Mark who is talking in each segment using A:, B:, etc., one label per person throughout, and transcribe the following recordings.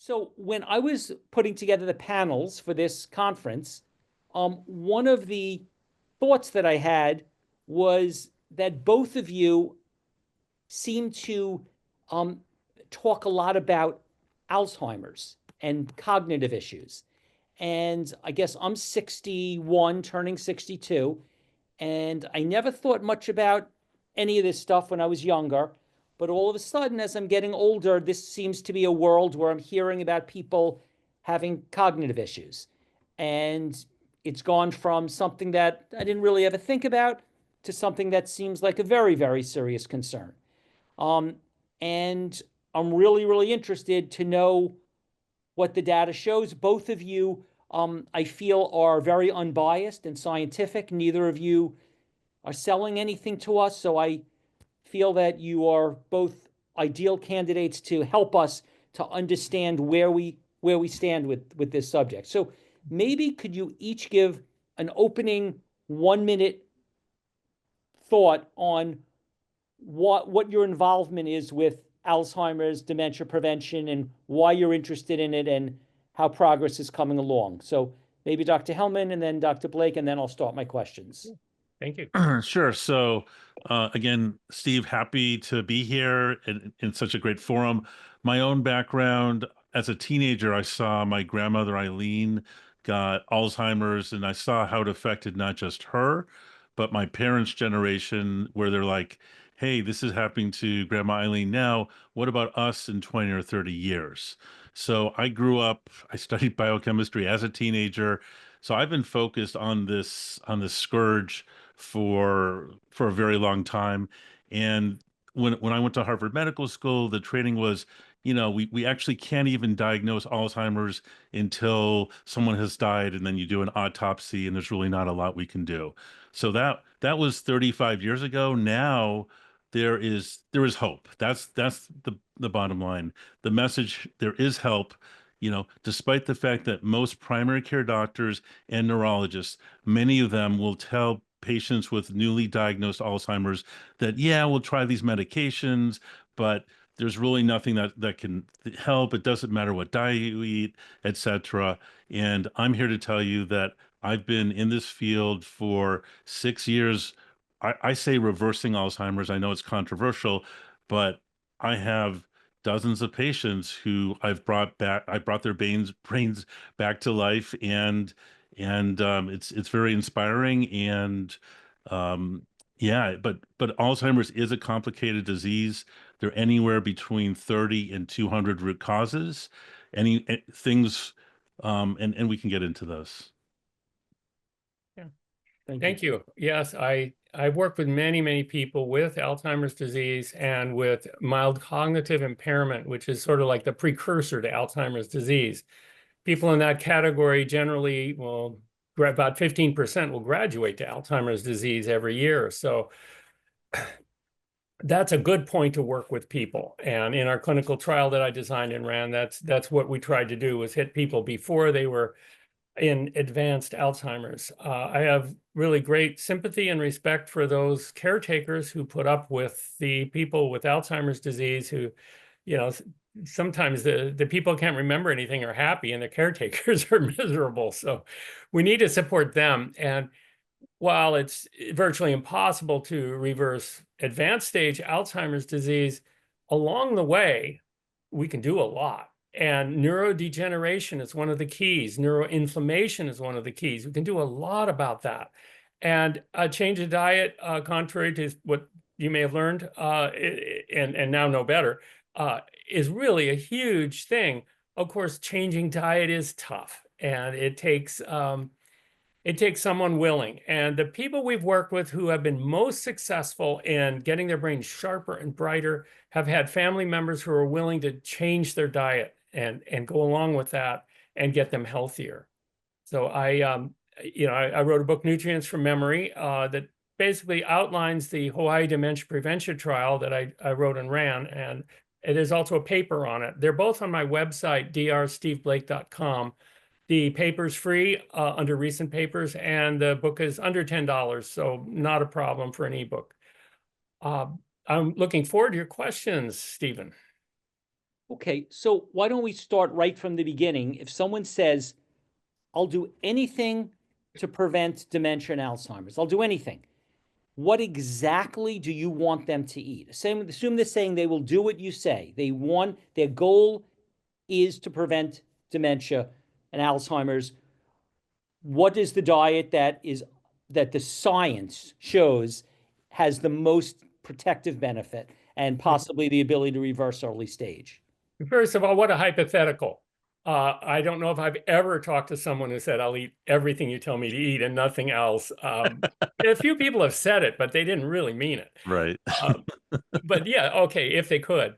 A: So when I was putting together the panels for this conference, one of the thoughts that I had was that both of you seem to um, talk a lot about Alzheimer's and cognitive issues. And I guess I'm 61, turning 62, and I never thought much about any of this stuff when I was younger. But all of a sudden, as I'm getting older, this seems to be a world where I'm hearing about people having cognitive issues. And it's gone from something that I didn't really ever think about to something that seems like a very, very serious concern. Um, and I'm really, really interested to know what the data shows. Both of you, I feel, are very unbiased and scientific. Neither of you are selling anything to us. So I feel that you are both ideal candidates to help us to understand where we stand with this subject. So maybe could you each give an opening 1 minute thought on what your involvement is with Alzheimer's, dementia prevention, and why you're interested in it and how progress is coming along. So maybe Dr. Helman and then Dr. Blake, and then I'll start my questions.
B: Thank you.
C: Sure. So, again, Steve, happy to be here in such a great forum. My own background as a teenager, I saw my grandmother Eileen got Alzheimer's, and I saw how it affected not just her, but my parents' generation, where they're like, hey, this is happening to Grandma Eileen now. What about us in 20 or 30 years? So I grew up, I studied biochemistry as a teenager. So I've been focused on this scourge for a very long time. And when I went to Harvard Medical School, the training was, we actually can't even diagnose Alzheimer's until someone has died, and then you do an autopsy, and there's really not a lot we can do. So that was 35 years ago. Now there is hope. That's the bottom line. The message, there is help. Despite the fact that most primary care doctors and neurologists, many of them will tell patients with newly diagnosed Alzheimer's that, yeah, we'll try these medications, but there's really nothing that can help. It doesn't matter what diet you eat, etc. And I'm here to tell you that I've been in this field for 6 years. I say reversing Alzheimer's. I know it's controversial, but I have dozens of patients who I've brought back. I brought their brains back to life, and it's very inspiring. And yeah, but Alzheimer's is a complicated disease. There are anywhere between 30 and 200 root causes. Things, and we can get into those.
B: Yeah, thank you. Yes, I've worked with many people with Alzheimer's disease and with mild cognitive impairment, which is sort of like the precursor to Alzheimer's disease. People in that category generally will, about 15% will graduate to Alzheimer's disease every year. So that's a good point to work with people. And in our clinical trial that I designed and ran, that's what we tried to do, was hit people before they were in advanced Alzheimer's. I have really great sympathy and respect for those caretakers who put up with the people with Alzheimer's disease who, sometimes the people can't remember anything or happy, and the caretakers are miserable. So we need to support them. And while it's virtually impossible to reverse advanced stage Alzheimer's disease, along the way, we can do a lot. And neurodegeneration is one of the keys. Neuroinflammation is one of the keys. We can do a lot about that. And a change of diet, contrary to what you may have learned and now know better, is really a huge thing. Of course, changing diet is tough, and it takes someone willing. And the people we've worked with who have been most successful in getting their brains sharper and brighter have had family members who are willing to change their diet and go along with that and get them healthier. So I wrote a book, Nutrients from Memory, that basically outlines the Hawaii dementia prevention trial that I wrote and ran. And there's also a paper on it. They're both on my website, drsteveblake.com. The paper's free under recent papers, and the book is under $10, so not a problem for an ebook. I'm looking forward to your questions, Stephen.
A: Okay, so why don't we start right from the beginning? If someone says, I'll do anything to prevent dementia and Alzheimer's, I'll do anything. What exactly do you want them to eat? Assume they're saying they will do what you say. Their goal is to prevent dementia and Alzheimer's. What is the diet that the science shows has the most protective benefit and possibly the ability to reverse early stage?
B: First of all, what a hypothetical. I don't know if I've ever talked to someone who said, I'll eat everything you tell me to eat and nothing else. A few people have said it, but they didn't really mean it.
C: Right.
B: But yeah, okay, if they could.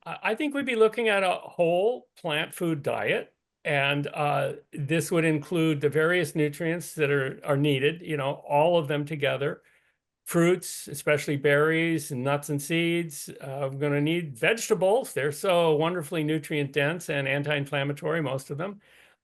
B: I think we'd be looking at a whole plant food diet. And this would include the various nutrients that are needed, all of them together. Fruits, especially berries and nuts and seeds. We're going to need vegetables. They're so wonderfully nutrient dense and anti-inflammatory, most of them.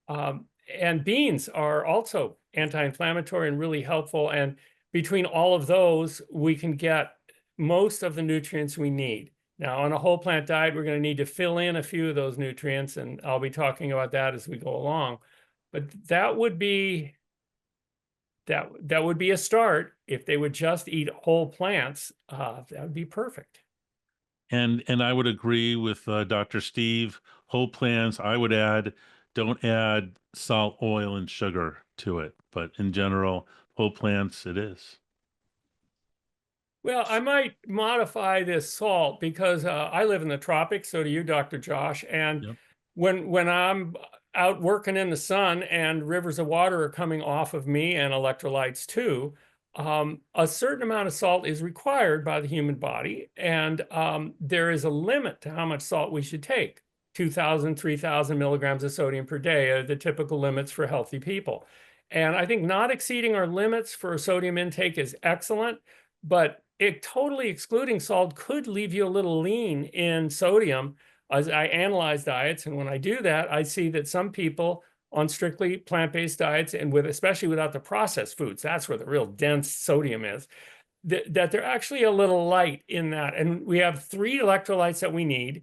B: And beans are also anti-inflammatory and really helpful. And between all of those, we can get most of the nutrients we need. Now, on a whole plant diet, we're going to need to fill in a few of those nutrients, and I'll be talking about that as we go along. But that would be a start. If they would just eat whole plants, that would be perfect.
C: And I would agree with Dr. Steve. Whole plants, I would add, don't add salt, oil, and sugar to it. But in general, whole plants, it is.
B: Well, I might modify this salt because I live in the tropics, so do you, Dr. Josh. And
C: Yep.
B: when I'm out working in the sun and rivers of water are coming off of me and electrolytes too, a certain amount of salt is required by the human body. And there is a limit to how much salt we should take. 2,000, 3,000 milligrams of sodium per day are the typical limits for healthy people. And I think not exceeding our limits for sodium intake is excellent, but totally excluding salt could leave you a little lean in sodium. As I analyze diets, and when I do that, I see that some people on strictly plant-based diets, and especially without the processed foods, that's where the real dense sodium is, that they're actually a little light in that. And we have 3 electrolytes that we need.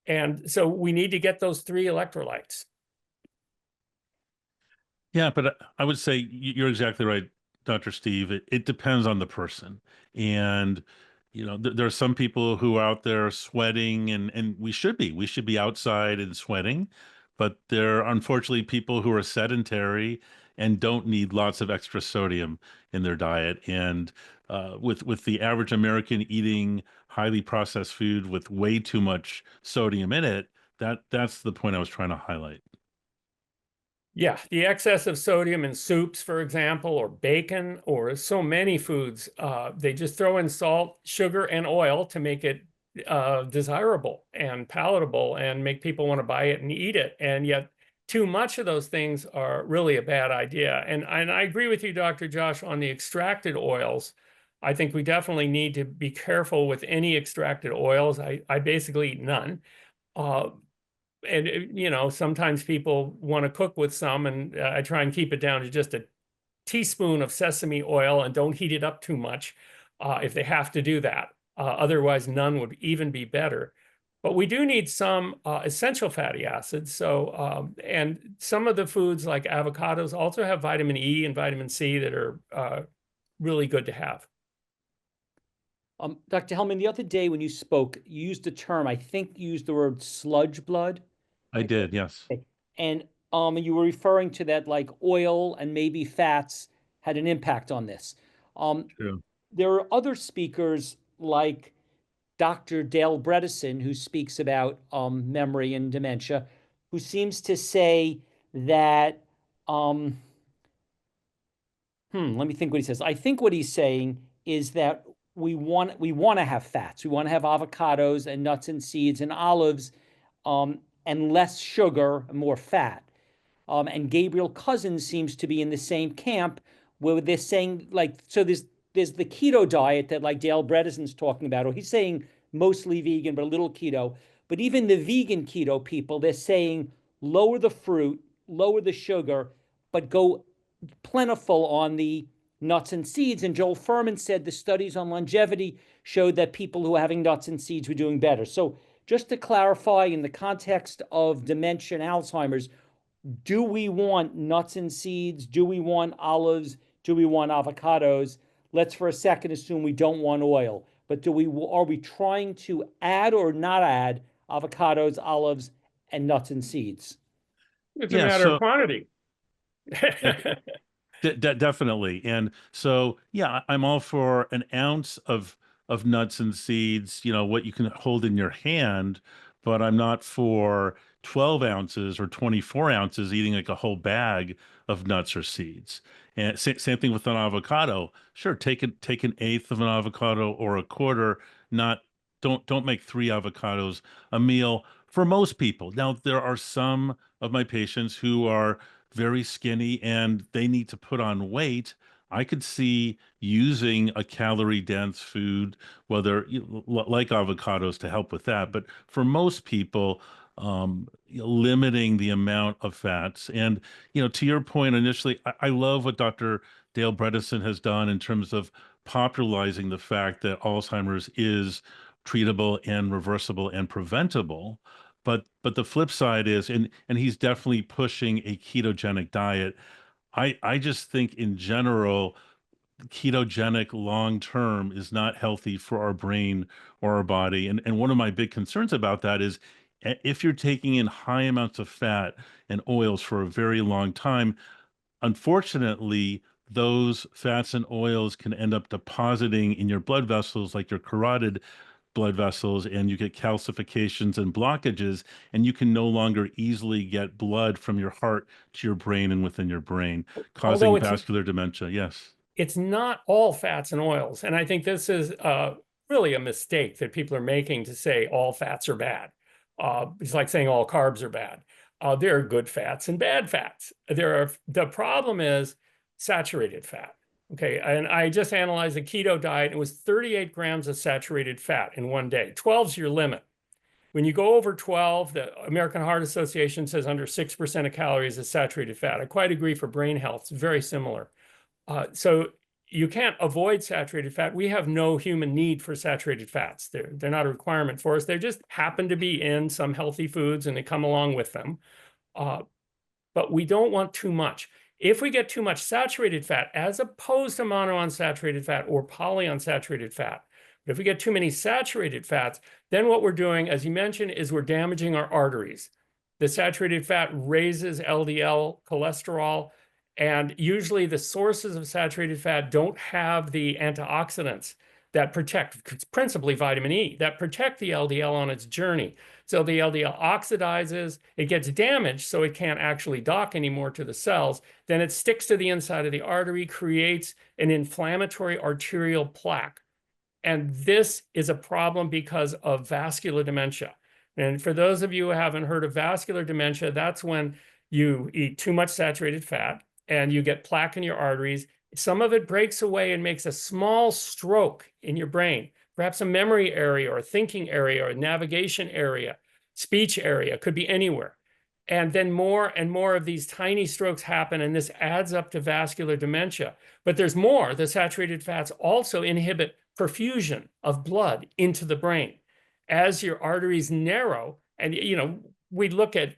B: And so we need to get those 3 electrolytes.
C: Yeah, but I would say you're exactly right, Dr. Steve. It depends on the person. And, there are some people who are out there sweating, and we should be outside and sweating. But there are unfortunately people who are sedentary and don't need lots of extra sodium in their diet. And with the average American eating highly processed food with way too much sodium in it, that's the point I was trying to highlight.
B: Yeah, the excess of sodium in soups, for example, or bacon, or so many foods, they just throw in salt, sugar, and oil to make it desirable and palatable and make people want to buy it and eat it. And yet, too much of those things are really a bad idea. And I agree with you, Dr. Josh, on the extracted oils. I think we definitely need to be careful with any extracted oils. I basically eat none. And sometimes people want to cook with some, and I try and keep it down to just a teaspoon of sesame oil and don't heat it up too much if they have to do that. Otherwise, none would even be better. But we do need some essential fatty acids. So, and some of the foods like avocados also have vitamin E and vitamin C that are really good to have.
A: Dr. Helman, the other day when you spoke, you used a term, I think you used the word sludge blood.
C: I did, yes.
A: Okay. And you were referring to that like oil and maybe fats had an impact on this.
C: True.
A: There are other speakers like Dr. Dale Bredesen, who speaks about memory and dementia, who seems to say that let me think what he says. I think what he's saying is that we want to have fats. We want to have avocados and nuts and seeds and olives, and less sugar and more fat. And Gabriel Cousins seems to be in the same camp where they're saying like, so there's the keto diet that like Dale Bredesen's talking about, or he's saying mostly vegan but a little keto. But even the vegan keto people, they're saying lower the fruit, lower the sugar, but go plentiful on the nuts and seeds. And Joel Furman said the studies on longevity showed that people who were having nuts and seeds were doing better. So just to clarify, in the context of dementia and Alzheimer's, do we want nuts and seeds? Do we want olives? Do we want avocados? Let's for a second assume we don't want oil. But are we trying to add or not add avocados, olives, and nuts and seeds?
B: It's a
C: Yeah,
B: matter of
C: so
B: quantity.
C: definitely. And so, yeah, I'm all for an ounce of nuts and seeds, what you can hold in your hand, but I'm not for 12 ounces or 24 ounces eating like a whole bag of nuts or seeds. And same thing with an avocado. Sure, take an eighth of an avocado or a quarter, not don't make three avocados a meal for most people. Now, there are some of my patients who are very skinny and they need to put on weight. I could see using a calorie dense food, whether like avocados, to help with that. But for most people, limiting the amount of fats. And, to your point initially, I love what Dr. Dale Bredesen has done in terms of popularizing the fact that Alzheimer's is treatable and reversible and preventable. But the flip side is, and he's definitely pushing a ketogenic diet. I just think in general, ketogenic long term is not healthy for our brain or our body. And one of my big concerns about that is if you're taking in high amounts of fat and oils for a very long time, unfortunately, those fats and oils can end up depositing in your blood vessels, like your carotid blood vessels, and you get calcifications and blockages, and you can no longer easily get blood from your heart to your brain and within your brain,
B: Although
C: causing vascular dementia. Yes.
B: it's not all fats and oils. And I think this is really a mistake that people are making to say all fats are bad. It's like saying all carbs are bad. There are good fats and bad fats. The problem is saturated fat. Okay, and I just analyzed the keto diet. It was 38 grams of saturated fat in one day. 12 is your limit. When you go over 12, the American Heart Association says under 6% of calories is saturated fat. I quite agree for brain health. It's very similar. So you can't avoid saturated fat. We have no human need for saturated fats. They're not a requirement for us. They just happen to be in some healthy foods and they come along with them. But we don't want too much. If we get too much saturated fat, as opposed to monounsaturated fat or polyunsaturated fat, but if we get too many saturated fats, then what we're doing, as you mentioned, is we're damaging our arteries. The saturated fat raises LDL cholesterol, and usually the sources of saturated fat don't have the antioxidants that protect, principally vitamin E, that protect the LDL on its journey. So the LDL oxidizes, it gets damaged, so it can't actually dock anymore to the cells. Then it sticks to the inside of the artery, creates an inflammatory arterial plaque. And this is a problem because of vascular dementia. And for those of you who haven't heard of vascular dementia, that's when you eat too much saturated fat and you get plaque in your arteries. Some of it breaks away and makes a small stroke in your brain, perhaps a memory area or a thinking area or a navigation area, speech area, could be anywhere. And then more and more of these tiny strokes happen, and this adds up to vascular dementia. But there's more. The saturated fats also inhibit perfusion of blood into the brain. As your arteries narrow, and we look at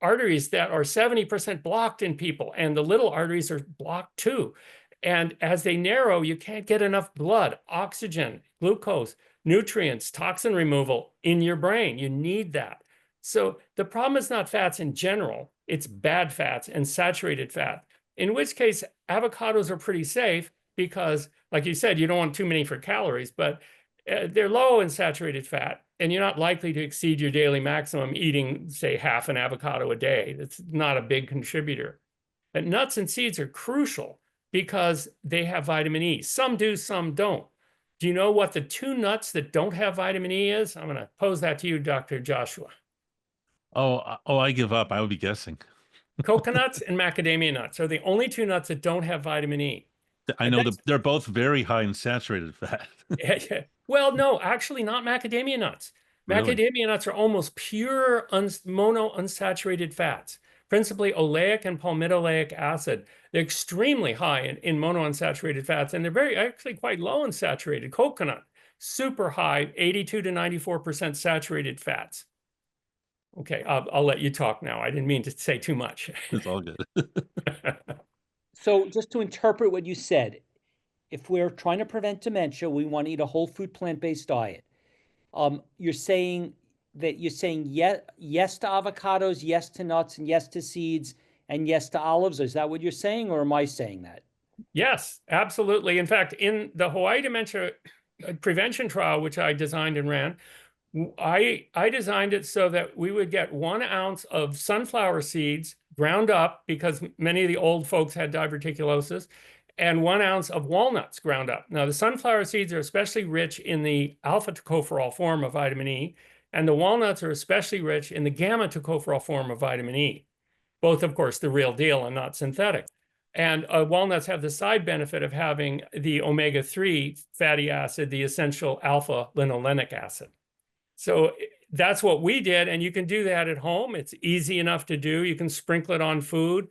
B: arteries that are 70% blocked in people, and the little arteries are blocked too. And as they narrow, you can't get enough blood, oxygen, glucose, nutrients, toxin removal in your brain. You need that. So the problem is not fats in general, it's bad fats and saturated fat, in which case avocados are pretty safe because, like you said, you don't want too many for calories, but they're low in saturated fat, and you're not likely to exceed your daily maximum eating, say, half an avocado a day. That's not a big contributor. But nuts and seeds are crucial because they have vitamin E. Some do, some don't. Do you know what the two nuts that don't have vitamin E is? I'm going to pose that to you, Dr. Joshua.
C: Oh, I give up. I would be guessing.
B: Coconuts and macadamia nuts are the only two nuts that don't have vitamin E.
C: I know that they're both very high in saturated fat.
B: Well, no, actually not macadamia nuts.
C: Really?
B: Macadamia nuts are almost pure monounsaturated fats, principally oleic and palmitoleic acid. They're extremely high in monounsaturated fats, and they're actually quite low in saturated. Coconut, super high, 82 to 94% saturated fats. Okay, I'll let you talk now. I didn't mean to say too much.
C: It's all good.
A: So just to interpret what you said, if we're trying to prevent dementia, we want to eat a whole food plant-based diet. You're saying yes to avocados, yes to nuts, and yes to seeds, and yes to olives. Is that what you're saying, or am I saying that?
B: Yes, absolutely. In fact, in the Hawaii dementia prevention trial, which I designed and ran, I designed it so that we would get 1 ounce of sunflower seeds ground up, because many of the old folks had diverticulosis, and 1 ounce of walnuts ground up. Now, the sunflower seeds are especially rich in the alpha tocopherol form of vitamin E, and the walnuts are especially rich in the gamma tocopherol form of vitamin E. Both, of course, the real deal and not synthetic. And walnuts have the side benefit of having the omega-3 fatty acid, the essential alpha linolenic acid. So that's what we did, and you can do that at home. It's easy enough to do. You can sprinkle it on food.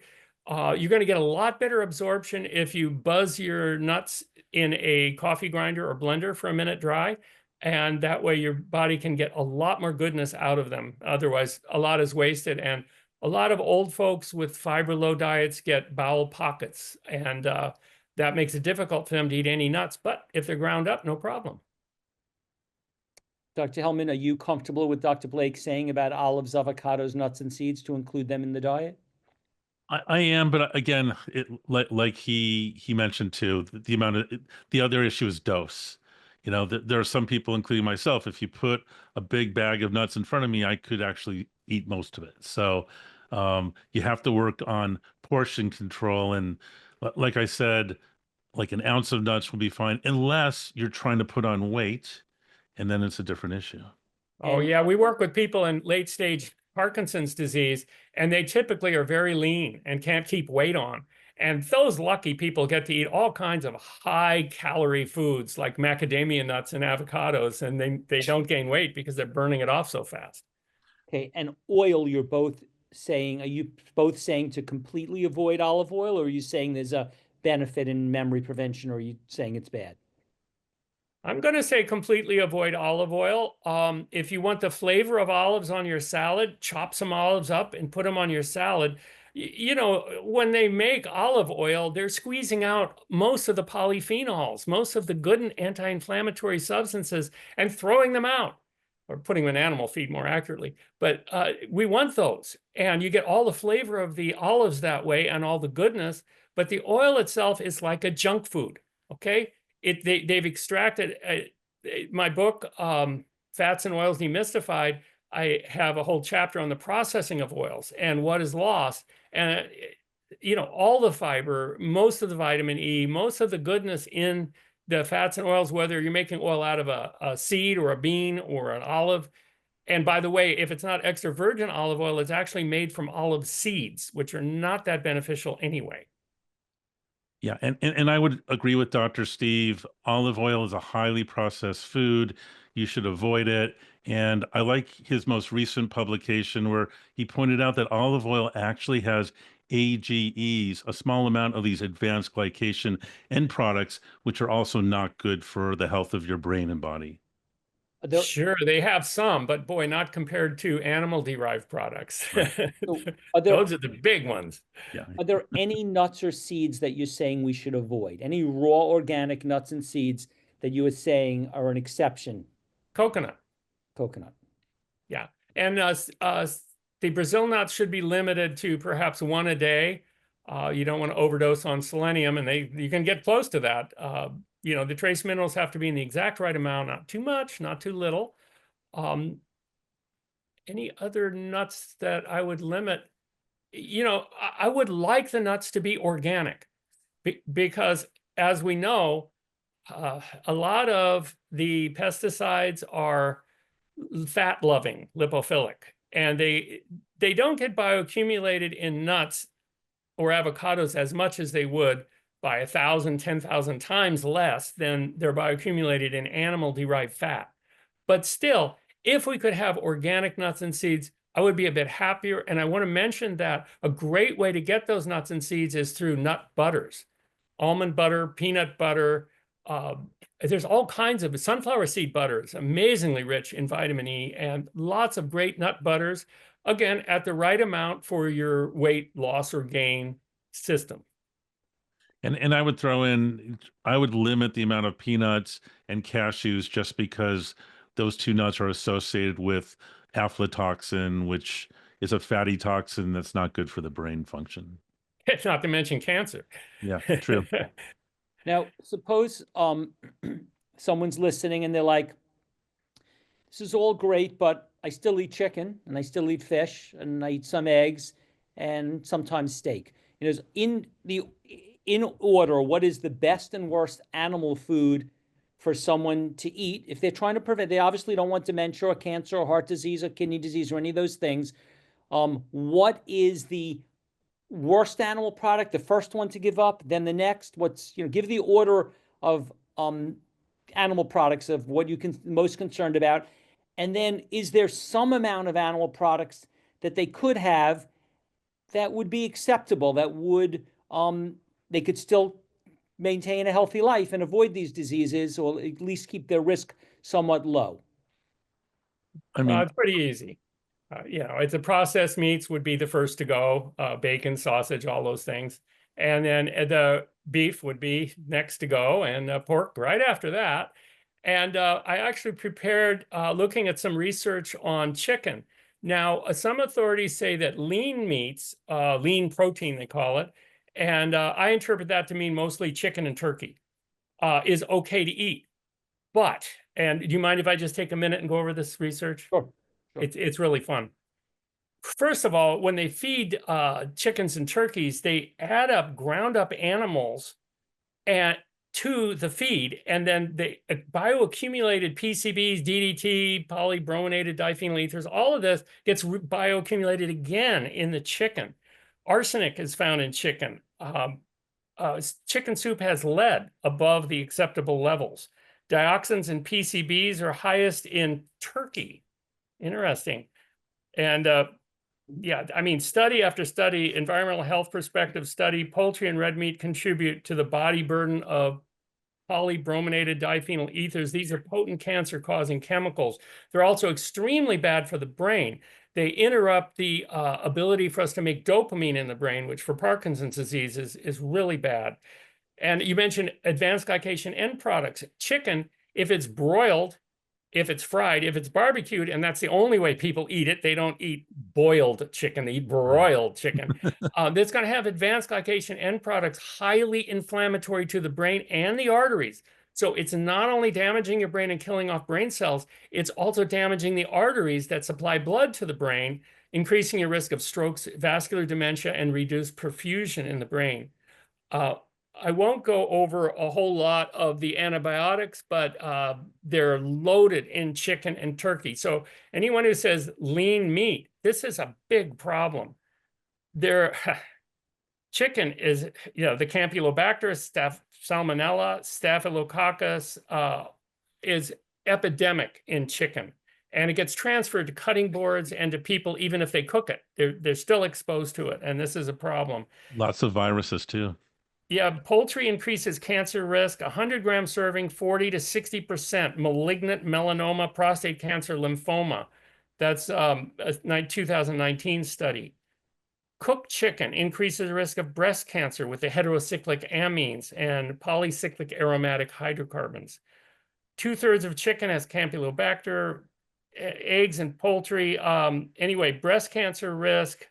B: You're going to get a lot better absorption if you buzz your nuts in a coffee grinder or blender for a minute dry, and that way your body can get a lot more goodness out of them. Otherwise, a lot is wasted, and a lot of old folks with fiber-low diets get bowel pockets, and that makes it difficult for them to eat any nuts, but if they're ground up, no problem.
A: Dr. Helman, are you comfortable with Dr. Blake saying about olives, avocados, nuts, and seeds to include them in the diet?
C: I am, but again, like he mentioned too, the amount of the other issue is dose. You know, there are some people, including myself, if you put a big bag of nuts in front of me, I could actually eat most of it. So you have to work on portion control. And like I said, like an ounce of nuts will be fine, unless you're trying to put on weight, and then it's a different issue.
B: Oh,
A: And
B: yeah. We work with people in late stage Parkinson's disease, and they typically are very lean and can't keep weight on. And those lucky people get to eat all kinds of high calorie foods like macadamia nuts and avocados, and they don't gain weight because they're burning it off so fast.
A: okay, and oil, you're both saying, are you both saying to completely avoid olive oil, or are you saying there's a benefit in memory prevention, or are you saying it's bad?
B: I'm going to say completely avoid olive oil. If you want the flavor of olives on your salad, chop some olives up and put them on your salad. You know, when they make olive oil, they're squeezing out most of the polyphenols, most of the good anti-inflammatory substances, and throwing them out, or putting them in animal feed more accurately. But we want those. And you get all the flavor of the olives that way and all the goodness. But the oil itself is like a junk food. Okay. They've extracted my book, Fats and Oils Demystified. I have a whole chapter on the processing of oils and what is lost. And, you know, all the fiber, most of the vitamin E, most of the goodness in the fats and oils, whether you're making oil out of a seed or a bean or an olive. And by the way, if it's not extra virgin olive oil, it's actually made from olive seeds, which are not that beneficial anyway.
C: Yeah, and I would agree with Dr. Steve. Olive oil is a highly processed food. You should avoid it. And I like his most recent publication where he pointed out that olive oil actually has AGEs, a small amount of these advanced glycation end products, which are also not good for the health of your brain and body.
A: There,
B: Sure, they have some, but boy, not compared to animal-derived products.
C: Right.
A: so are there
B: Those are the big ones.
C: Yeah.
A: are there any nuts or seeds that you're saying we should avoid? Any raw organic nuts and seeds that you are saying are an exception?
B: Coconut,
A: Coconut.
B: yeah. And the Brazil nuts should be limited to perhaps 1 a day. You don't want to overdose on selenium, and you can get close to that. You know, the trace minerals have to be in the exact right amount, not too much, not too little. Any other nuts that I would limit? You know, I would like the nuts to be organic because, as we know, a lot of the pesticides are fat-loving, lipophilic, and they don't get bioaccumulated in nuts or avocados as much as they would by 1,000, 10,000 times less than they're bioaccumulated in animal-derived fat. But still, if we could have organic nuts and seeds, I would be a bit happier. And I want to mention that a great way to get those nuts and seeds is through nut butters, almond butter, peanut butter, There's all kinds of sunflower seed butter is amazingly rich in vitamin E, and lots of great nut butters, again, at the right amount for your weight loss or gain system.
C: And I would throw in, I would limit the amount of peanuts and cashews just because those two nuts are associated with aflatoxin, which is a fatty toxin that's not good for the brain function.
B: It's not to mention cancer.
C: Yeah, true.
A: Now, suppose someone's listening and they're like, this is all great, but I still eat chicken and I still eat fish and I eat some eggs and sometimes steak. You know, in order, what is the best and worst animal food for someone to eat if they're trying to prevent? They obviously don't want dementia or cancer or heart disease or kidney disease or any of those things. What is the worst animal product, the first one to give up, then the next? What's, give the order of animal products of what you can most concerned about. And then is there some amount of animal products that they could have that would be acceptable, that would they could still maintain a healthy life and avoid these diseases, or at least keep their risk somewhat low?
C: I mean,
B: It's pretty easy. It's a processed meats would be the first to go, bacon, sausage, all those things. And then the beef would be next to go, and pork right after that. And I actually prepared looking at some research on chicken. Now, some authorities say that lean meats, lean protein they call it, and I interpret that to mean mostly chicken and turkey, is okay to eat. But, and do you mind if I just take a minute and go over this research?
A: Sure.
B: It's really fun. First of all, when they feed chickens and turkeys, they add up ground up animals and to the feed, and then the bioaccumulated PCBs, DDT, polybrominated diphenyl ethers, all of this gets bioaccumulated again in the chicken. Arsenic is found in chicken. Chicken soup has lead above the acceptable levels. Dioxins and PCBs are highest in turkey. Interesting. And study after study, environmental health perspective study, poultry and red meat contribute to the body burden of polybrominated diphenyl ethers. These are potent cancer-causing chemicals. They're also extremely bad for the brain. They interrupt the ability for us to make dopamine in the brain, which for Parkinson's disease is really bad. And you mentioned advanced glycation end products. Chicken, if it's broiled, if it's fried, if it's barbecued, and that's the only way people eat it, they don't eat boiled chicken, they eat broiled chicken. That's going to have advanced glycation end products, highly inflammatory to the brain and the arteries. So it's not only damaging your brain and killing off brain cells, it's also damaging the arteries that supply blood to the brain, increasing your risk of strokes, vascular dementia, and reduced perfusion in the brain. I won't go over a whole lot of the antibiotics, but they're loaded in chicken and turkey. So anyone who says lean meat, this is a big problem. Chicken is, the Campylobacter, Salmonella, Staphylococcus is epidemic in chicken. And it gets transferred to cutting boards and to people, even if they cook it. They're still exposed to it, and this is a problem.
C: lots of viruses too.
B: Yeah, poultry increases cancer risk, 100-gram serving, 40 to 60% malignant melanoma, prostate cancer, lymphoma. That's a 2019 study. Cooked chicken increases the risk of breast cancer with the heterocyclic amines and polycyclic aromatic hydrocarbons. 2/3 of chicken has Campylobacter, eggs and poultry. Anyway, breast cancer risk,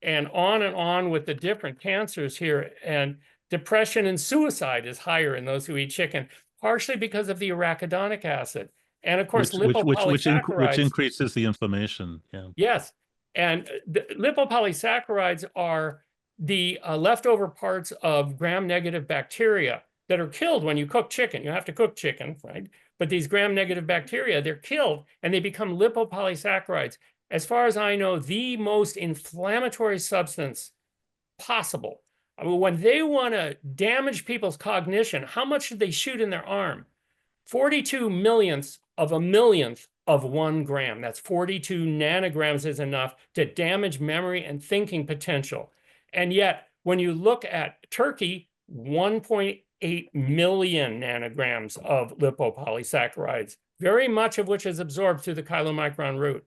B: and on with the different cancers here. And depression and suicide is higher in those who eat chicken, partially because of the arachidonic acid. And of course, lipopolysaccharides.
C: Which increases the inflammation. Yeah.
B: Yes. And the lipopolysaccharides are the leftover parts of gram-negative bacteria that are killed when you cook chicken. You have to cook chicken, right? But these gram-negative bacteria, they're killed and they become lipopolysaccharides. As far as I know, the most inflammatory substance possible. I mean, when they want to damage people's cognition, how much did they shoot in their arm? 42 millionths of a millionth of 1 gram. That's 42 nanograms is enough to damage memory and thinking potential. And yet, when you look at turkey, 1.8 8 million nanograms of lipopolysaccharides, very much of which is absorbed through the chylomicron root.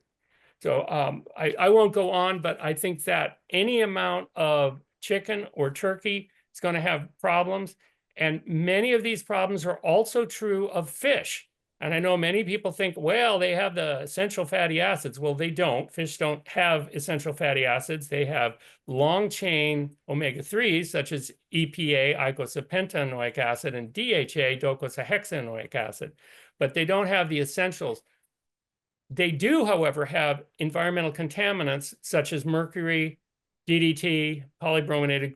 B: So I won't go on, but I think that any amount of chicken or turkey is going to have problems. And many of these problems are also true of fish. And I know many people think, well, they have the essential fatty acids. Well, they don't. Fish don't have essential fatty acids. They have long chain omega-3s, such as EPA, eicosapentaenoic acid, and DHA, docosahexaenoic acid. But they don't have the essentials. They do, however, have environmental contaminants such as mercury, DDT, polybrominated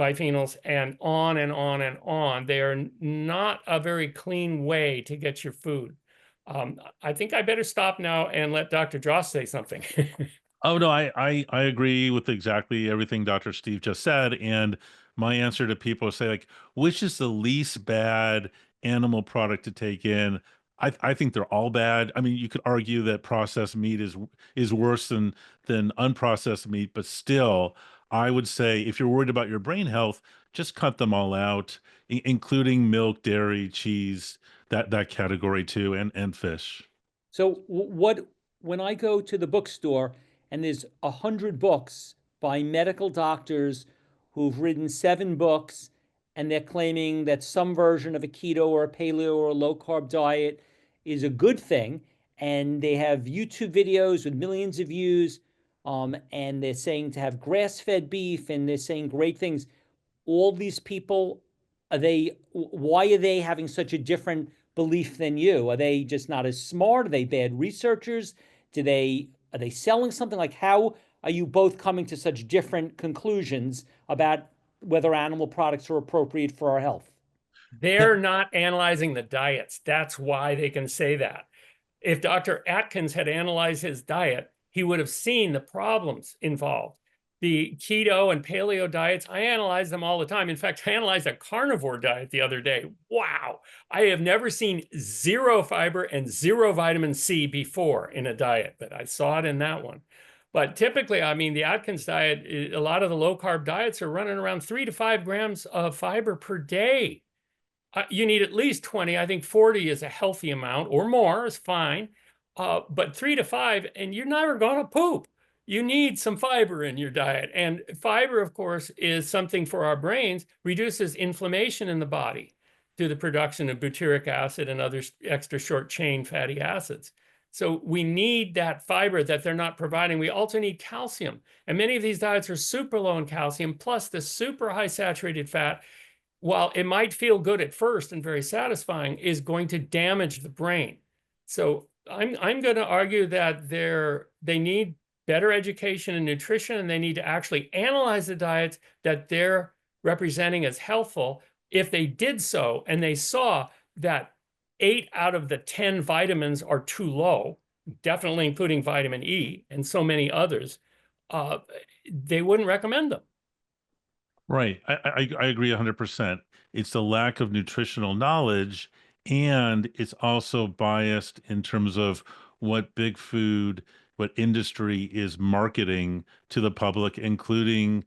B: biphenyls, and on and on and on. They are not a very clean way to get your food. I think I better stop now and let Dr. Drost say something.
C: Oh no, I agree with exactly everything Dr. Steve just said. And my answer to people is say, like, which is the least bad animal product to take in? I think they're all bad. I mean, you could argue that processed meat is worse than unprocessed meat, but still, I would say if you're worried about your brain health, just cut them all out, including milk, dairy, cheese, that category too, and fish.
A: So what when I go to the bookstore and there's 100 books by medical doctors who've written 7 books, and they're claiming that some version of a keto or a paleo or a low carb diet is a good thing, and they have YouTube videos with millions of views, and they're saying to have grass-fed beef, and they're saying great things. All these people, why are they having such a different belief than you? Are they just not as smart? Are they bad researchers? Are they selling something? Like, how are you both coming to such different conclusions about whether animal products are appropriate for our health?
B: They're not analyzing the diets. That's why they can say that. If Dr. Atkins had analyzed his diet, he would have seen the problems involved. The keto and paleo diets, I analyze them all the time. In fact, I analyzed a carnivore diet the other day. Wow. I have never seen 0 fiber and 0 vitamin C before in a diet, but I saw it in that one. But typically, I mean, the Atkins diet, a lot of the low carb diets are running around 3 to 5 grams of fiber per day. You need at least 20. I think 40 is a healthy amount, or more is fine. But 3 to 5, and you're never going to poop. You need some fiber in your diet. And fiber, of course, is something for our brains, reduces inflammation in the body through the production of butyric acid and other extra short chain fatty acids. So we need that fiber that they're not providing. We also need calcium. And many of these diets are super low in calcium, plus the super high saturated fat, while it might feel good at first and very satisfying, is going to damage the brain. So I'm going to argue that they need better education and nutrition, and they need to actually analyze the diets that they're representing as healthful. If they did so and they saw that 8 out of the 10 vitamins are too low, definitely including vitamin E and so many others, they wouldn't recommend them.
C: Right. I agree 100%. It's the lack of nutritional knowledge, and it's also biased in terms of what big food, what industry is marketing to the public, including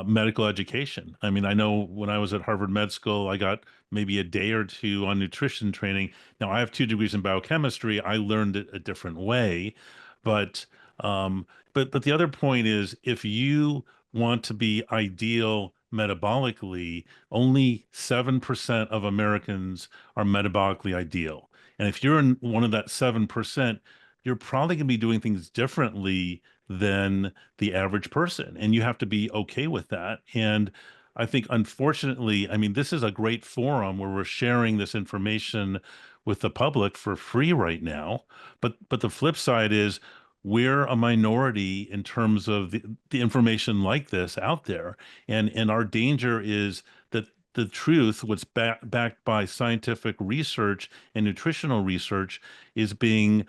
C: medical education. I mean, I know when I was at Harvard Med School, I got maybe a day or two on nutrition training. Now, I have 2 degrees in biochemistry. I learned it a different way, but but the other point is, if you want to be ideal metabolically, only 7% of Americans are metabolically ideal. And if you're in one of that 7%, you're probably going to be doing things differently than the average person. And you have to be okay with that. And I think, unfortunately, I mean, this is a great forum where we're sharing this information with the public for free right now. But the flip side is, we're a minority in terms of the information like this out there. And our danger is that the truth, what's backed by scientific research and nutritional research, is being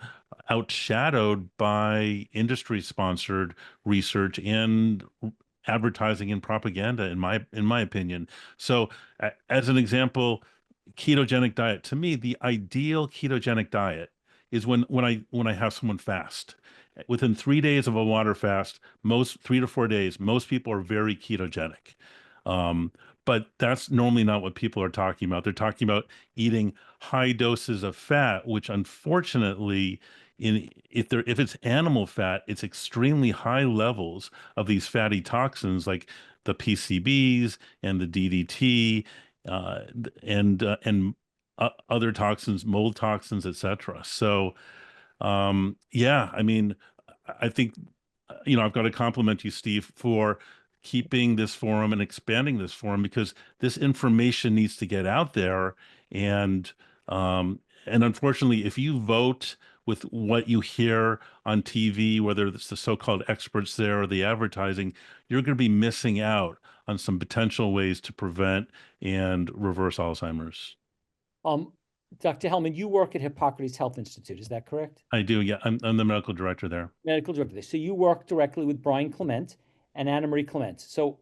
C: outshadowed by industry-sponsored research and advertising and propaganda, in my opinion. So, as an example, ketogenic diet, to me, the ideal ketogenic diet is when I have someone fast. Within 3 days of a water fast, most 3 to 4 days, most people are very ketogenic. But that's normally not what people are talking about. They're talking about eating high doses of fat, which unfortunately, if it's animal fat, it's extremely high levels of these fatty toxins like the PCBs and the DDT, and other toxins, mold toxins, etc. So yeah, I mean, I think, I've got to compliment you, Steve, for keeping this forum and expanding this forum, because this information needs to get out there. And unfortunately, if you vote with what you hear on TV, whether it's the so-called experts there or the advertising, you're going to be missing out on some potential ways to prevent and reverse Alzheimer's.
A: Um, Dr. Helman, you work at Hippocrates Health Institute, is that correct?
C: I do, yeah. I'm the medical director there.
A: Medical director. So you work directly with Brian Clement and Anna Marie Clement. So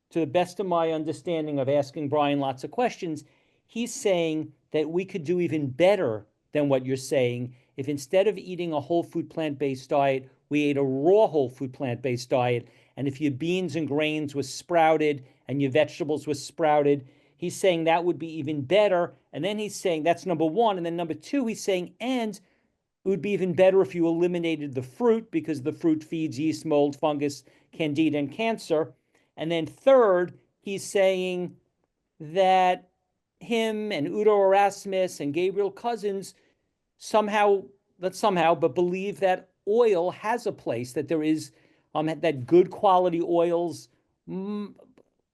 A: to the best of my understanding of asking Brian lots of questions, he's saying that we could do even better than what you're saying if instead of eating a whole food plant-based diet, we ate a raw whole food plant-based diet. And if your beans and grains were sprouted and your vegetables were sprouted, he's saying that would be even better. And then he's saying that's number one. And then number two, he's saying, and it would be even better if you eliminated the fruit, because the fruit feeds yeast, mold, fungus, candida, and cancer. And then third, he's saying that him and Udo Erasmus and Gabriel Cousins somehow, not somehow, but believe that oil has a place, that there is, that good quality oils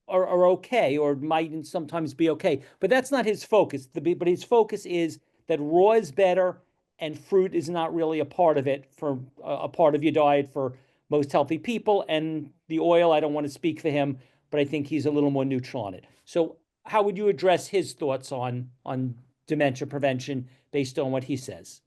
A: are okay, or might sometimes be okay. But that's not his focus. But his focus is that raw is better and fruit is not really a part of it, for a part of your diet for most healthy people. And the oil, I don't want to speak for him, but I think he's a little more neutral on it. So how would you address his thoughts on dementia prevention based on what he says?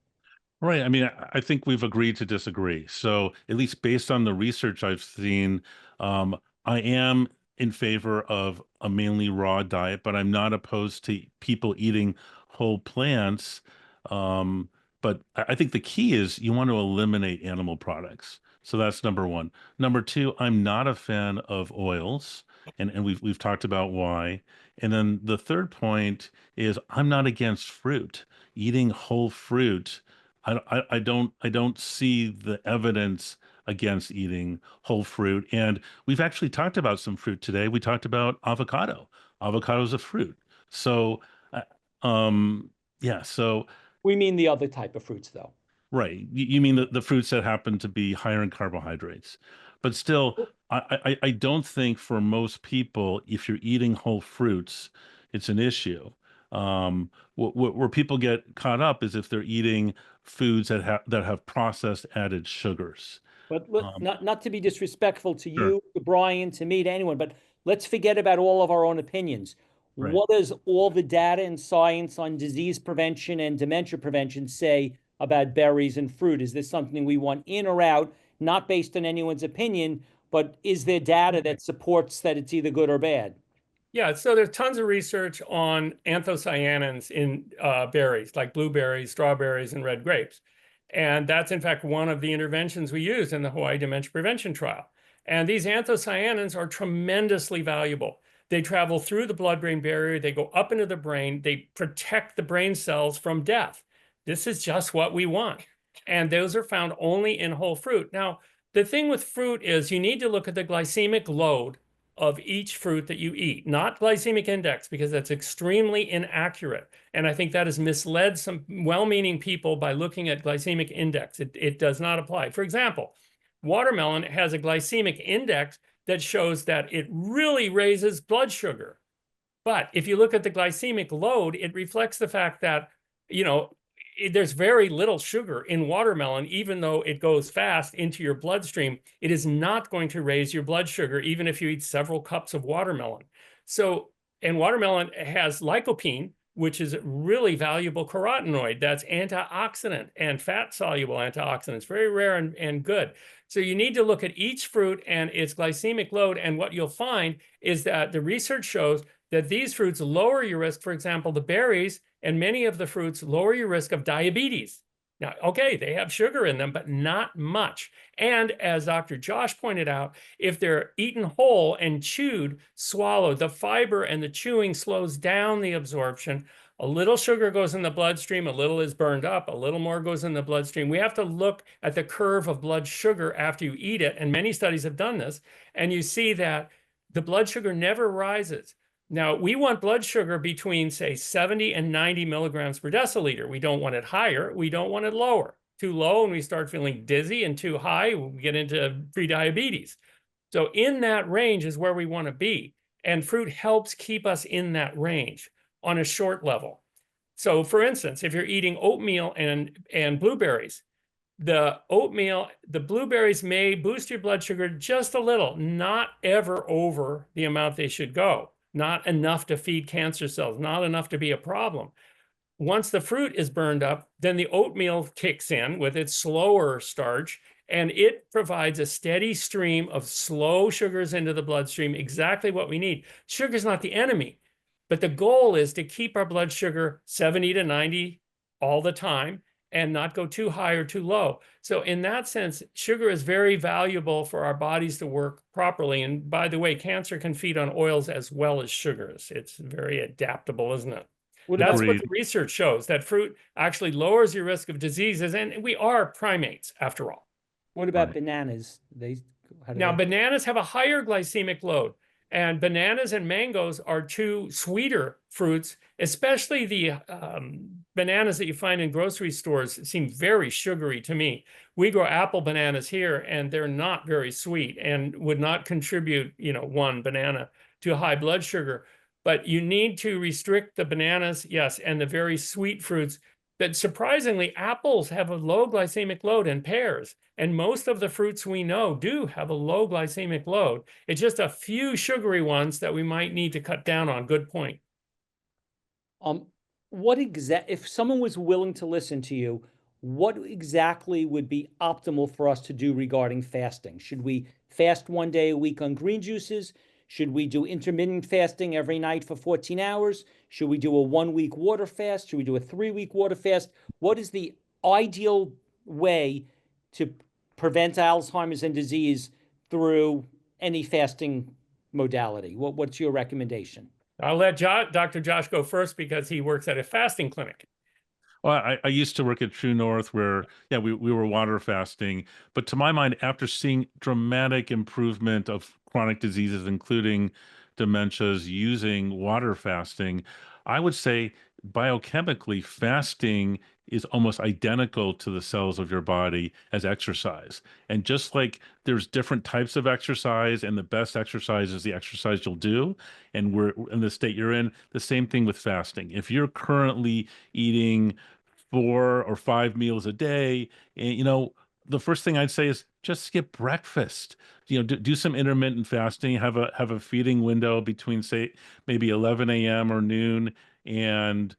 C: Right. I mean, I think we've agreed to disagree. So at least based on the research I've seen, I am in favor of a mainly raw diet, but I'm not opposed to people eating whole plants. But I think the key is you want to eliminate animal products. So that's number one. Number two, I'm not a fan of oils, and we've talked about why. And then the third point is I'm not against fruit. Eating whole fruit, I don't see the evidence against eating whole fruit. And we've actually talked about some fruit today. We talked about avocado. Avocado is a fruit. So, yeah. So,
A: We mean the other type of fruits, though.
C: right. You mean the fruits that happen to be higher in carbohydrates, but still, I don't think for most people, if you're eating whole fruits, it's an issue. Where people get caught up is if they're eating foods that have processed added sugars.
A: But
C: Um,
A: not to be disrespectful to
C: sure.
A: you, to Brian, to me, to anyone, but let's forget about all of our own opinions.
C: Right.
A: What does all the data and science on disease prevention and dementia prevention say about berries and fruit? Is this something we want in or out, not based on anyone's opinion, but is there data that supports that it's either good or bad?
B: Yeah, so there's tons of research on anthocyanins in berries, like blueberries, strawberries, and red grapes. And that's, in fact, one of the interventions we used in the Hawaii Dementia Prevention Trial. And these anthocyanins are tremendously valuable. They travel through the blood-brain barrier, they go up into the brain, they protect the brain cells from death. This is just what we want. And those are found only in whole fruit. Now, the thing with fruit is you need to look at the glycemic load of each fruit that you eat, not glycemic index, because that's extremely inaccurate. And I think that has misled some well-meaning people by looking at glycemic index. It does not apply. For example, watermelon has a glycemic index that shows that it really raises blood sugar. But if you look at the glycemic load, it reflects the fact that, there's very little sugar in watermelon, even though it goes fast into your bloodstream. It is not going to raise your blood sugar, even if you eat several cups of watermelon. So, and watermelon has lycopene, which is a really valuable carotenoid that's antioxidant and fat-soluble antioxidant. It's very rare and good. So you need to look at each fruit and its glycemic load. And what you'll find is that the research shows that these fruits lower your risk. For example, the berries and many of the fruits lower your risk of diabetes. Now, okay, they have sugar in them, but not much. And as Dr. Josh pointed out, if they're eaten whole and chewed, swallowed, the fiber and the chewing slows down the absorption. A little sugar goes in the bloodstream, a little is burned up, a little more goes in the bloodstream. We have to look at the curve of blood sugar after you eat it, and many studies have done this, and you see that the blood sugar never rises. Now, we want blood sugar between, say, 70 and 90 milligrams per deciliter. We don't want it higher. We don't want it lower. Too low and we start feeling dizzy, and too high, we get into prediabetes. So in that range is where we want to be. And fruit helps keep us in that range on a short level. So for instance, if you're eating oatmeal and blueberries, the blueberries may boost your blood sugar just a little, not ever over the amount they should go. Not enough to feed cancer cells, not enough to be a problem. Once the fruit is burned up, then the oatmeal kicks in with its slower starch, and it provides a steady stream of slow sugars into the bloodstream, exactly what we need. Sugar is not the enemy, but the goal is to keep our blood sugar 70 to 90 all the time and not go too high or too low. So in that sense, sugar is very valuable for our bodies to work properly. And by the way, cancer can feed on oils as well as sugars. It's very adaptable, isn't it? That's what the research shows, that fruit actually lowers your risk of diseases. And we are primates, after all.
A: What about bananas?
B: Now, bananas have a higher glycemic load. And bananas and mangoes are two sweeter fruits, especially the bananas that you find in grocery stores seem very sugary to me. We grow apple bananas here, and they're not very sweet and would not contribute, one banana to high blood sugar. But you need to restrict the bananas, yes, and the very sweet fruits. But surprisingly, apples have a low glycemic load, and pears. And most of the fruits we know do have a low glycemic load. It's just a few sugary ones that we might need to cut down on. Good point.
A: If someone was willing to listen to you, what exactly would be optimal for us to do regarding fasting? Should we fast 1 day a week on green juices? Should we do intermittent fasting every night for 14 hours? Should we do a 1 week water fast? Should we do a 3 week water fast? What is the ideal way to prevent Alzheimer's and disease through any fasting modality? What's your recommendation?
B: I'll let Dr. Josh go first because he works at a fasting clinic.
C: Well, I used to work at True North where, we were water fasting. But to my mind, after seeing dramatic improvement of chronic diseases, including dementias, using water fasting, I would say biochemically, fasting is almost identical to the cells of your body as exercise. And just like there's different types of exercise, and the best exercise is the exercise you'll do, and we're in the state you're in, the same thing with fasting. If you're currently eating 4 or 5 meals a day, and the first thing I'd say is just skip breakfast. Do some intermittent fasting. Have a feeding window between, say, maybe 11 a.m. or noon and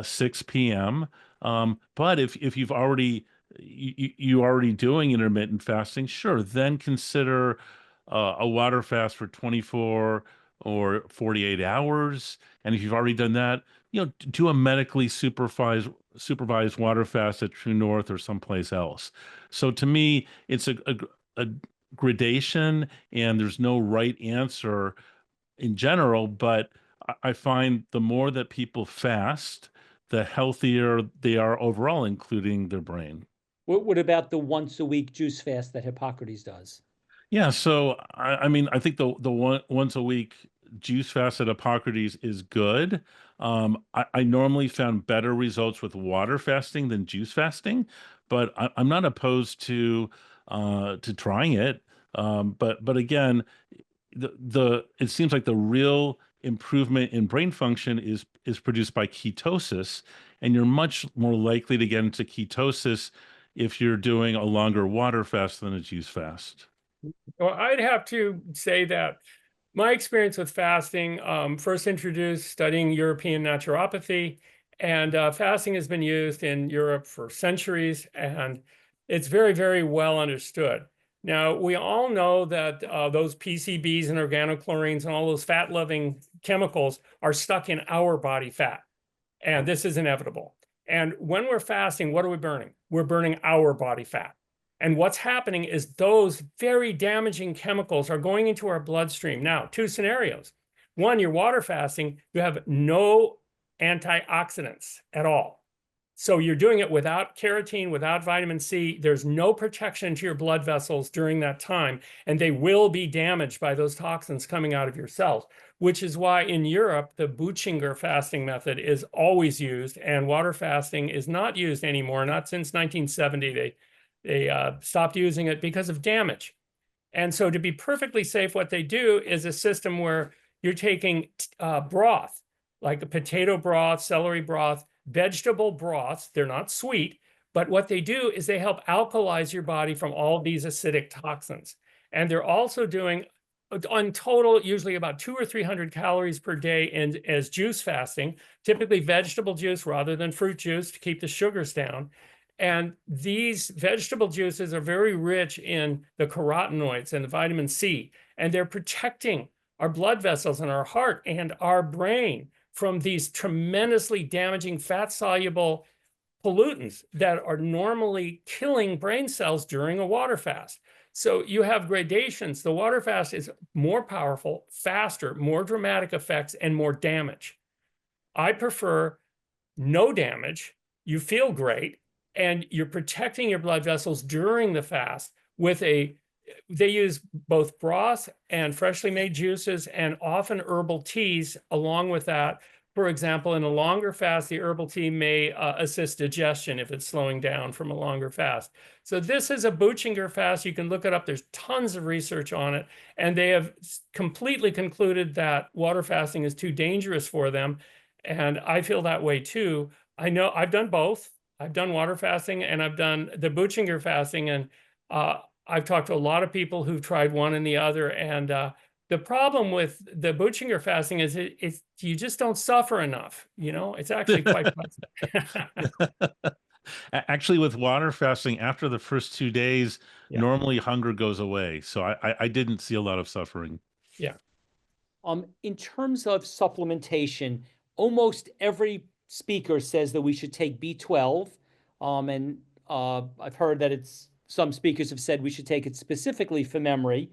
C: 6 p.m. But if you've already you already doing intermittent fasting, sure, then consider a water fast for 24 or 48 hours. And if you've already done that, do a medically supervised water fast at True North or someplace else. So to me, it's a gradation, and there's no right answer in general, but I find the more that people fast, the healthier they are overall, including their brain.
A: What about the once a week juice fast that Hippocrates does?
C: Yeah, so I think the once a week juice fast at Hippocrates is good. I normally found better results with water fasting than juice fasting, but I'm not opposed to trying it. But again, it seems like the real improvement in brain function is produced by ketosis, and you're much more likely to get into ketosis if you're doing a longer water fast than a juice fast.
B: Well, I'd have to say that my experience with fasting, first introduced studying European naturopathy, and fasting has been used in Europe for centuries, and it's very, very well understood. Now, we all know that those PCBs and organochlorines and all those fat-loving chemicals are stuck in our body fat, and this is inevitable. And when we're fasting, what are we burning? We're burning our body fat. And what's happening is those very damaging chemicals are going into our bloodstream. Now, two scenarios. One, you're water fasting, you have no antioxidants at all. So you're doing it without carotene, without vitamin C. There's no protection to your blood vessels during that time, and they will be damaged by those toxins coming out of your cells, which is why in Europe, the Buchinger fasting method is always used, and water fasting is not used anymore, not since 1970. They stopped using it because of damage. And so to be perfectly safe, what they do is a system where you're taking broth, like a potato broth, celery broth, vegetable broths. They're not sweet, but what they do is they help alkalize your body from all these acidic toxins. And they're also doing, on total, usually about 200 or 300 calories per day as juice fasting, typically vegetable juice rather than fruit juice to keep the sugars down. And these vegetable juices are very rich in the carotenoids and the vitamin C, and they're protecting our blood vessels and our heart and our brain from these tremendously damaging fat-soluble pollutants that are normally killing brain cells during a water fast. So you have gradations. The water fast is more powerful, faster, more dramatic effects, and more damage. I prefer no damage. You feel great, and you're protecting your blood vessels during the fast with they use both broth and freshly made juices and often herbal teas along with that. For example, in a longer fast, the herbal tea may assist digestion if it's slowing down from a longer fast. So this is a Buchinger fast. You can look it up. There's tons of research on it. And they have completely concluded that water fasting is too dangerous for them. And I feel that way too. I know I've done both. I've done water fasting and I've done the Buchinger fasting. And I've talked to a lot of people who've tried one and the other. And the problem with the Buchinger fasting is you just don't suffer enough. You know, it's actually quite pleasant.
C: Actually, with water fasting, after the first 2 days,
B: Yeah.
C: normally hunger goes away. So I didn't see a lot of suffering.
B: Yeah.
A: In terms of supplementation, almost every speaker says that we should take B12. And I've heard that some speakers have said we should take it specifically for memory.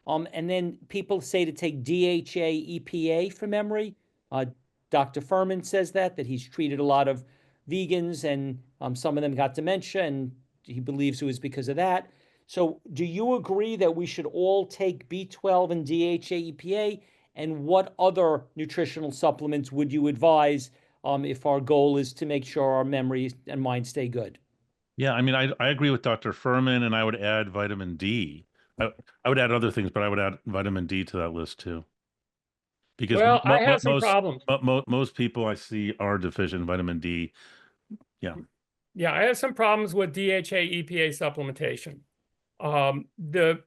A: And then people say to take DHA, EPA for memory. Dr. Furman says that he's treated a lot of vegans and some of them got dementia, and he believes it was because of that. So do you agree that we should all take B12 and DHA, EPA? And what other nutritional supplements would you advise if our goal is to make sure our memory and mind stay good?
C: Yeah, I mean, I agree with Dr. Furman, and I would add vitamin D. I would add other things, but I would add vitamin D to that list too. Because
B: Well, I have some problems.
C: most people I see are deficient in vitamin D. Yeah.
B: Yeah, I have some problems with DHA, EPA supplementation.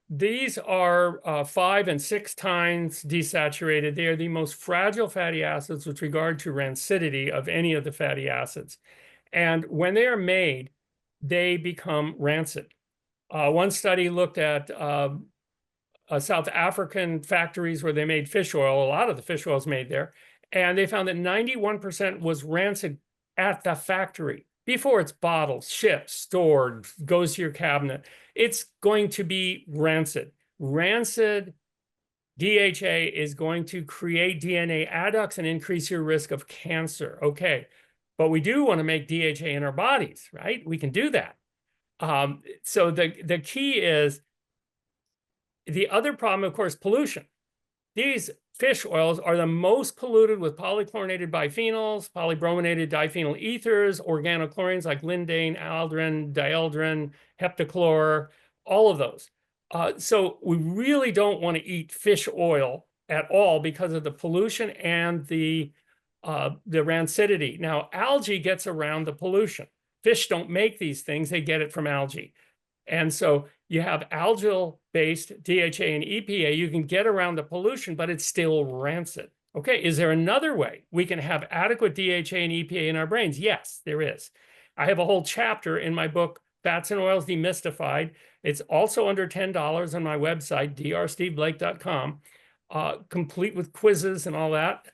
B: These are 5 and 6 times desaturated. They are the most fragile fatty acids with regard to rancidity of any of the fatty acids. And when they are made, they become rancid. One study looked at South African factories where they made fish oil. A lot of the fish oil is made there. And they found that 91% was rancid at the factory. Before it's bottled, shipped, stored, goes to your cabinet, it's going to be rancid. Rancid DHA is going to create DNA adducts and increase your risk of cancer. Okay, but we do want to make DHA in our bodies, right? We can do that. So the key is, the other problem, of course, pollution. These fish oils are the most polluted with polychlorinated biphenyls, polybrominated diphenyl ethers, organochlorines like lindane, aldrin, dieldrin, heptachlor, all of those. So we really don't want to eat fish oil at all because of the pollution and the rancidity. Now, algae gets around the pollution. Fish don't make these things, they get it from algae. And so you have algal-based DHA and EPA, you can get around the pollution, but it's still rancid. Okay, is there another way we can have adequate DHA and EPA in our brains? Yes, there is. I have a whole chapter in my book, Fats and Oils Demystified. It's also under $10 on my website, drsteveblake.com, complete with quizzes and all that.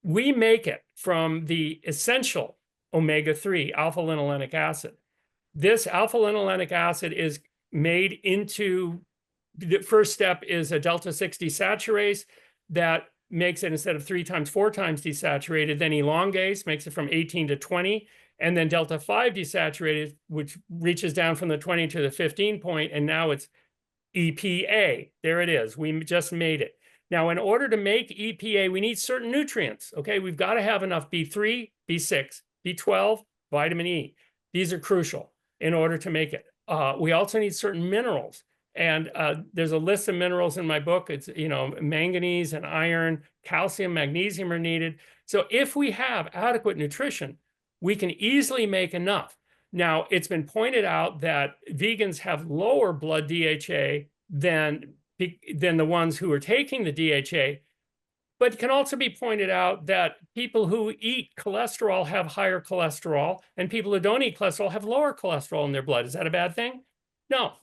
B: We make it from the essential omega-3, alpha-linolenic acid. This alpha-linolenic acid is made into, the first step is a delta-6 desaturase that makes it, instead of 3 times, 4 times desaturated, then elongates, makes it from 18 to 20, and then delta-5 desaturated, which reaches down from the 20 to the 15 point, and now it's EPA. There it is. We just made it. Now, in order to make EPA, we need certain nutrients. Okay, we've got to have enough B3, B6, B12, vitamin E. These are crucial in order to make it. We also need certain minerals. And there's a list of minerals in my book. It's, manganese and iron, calcium, magnesium are needed. So if we have adequate nutrition, we can easily make enough. Now, it's been pointed out that vegans have lower blood DHA than the ones who are taking the DHA, but it can also be pointed out that people who eat cholesterol have higher cholesterol, and people who don't eat cholesterol have lower cholesterol in their blood. Is that a bad thing? No.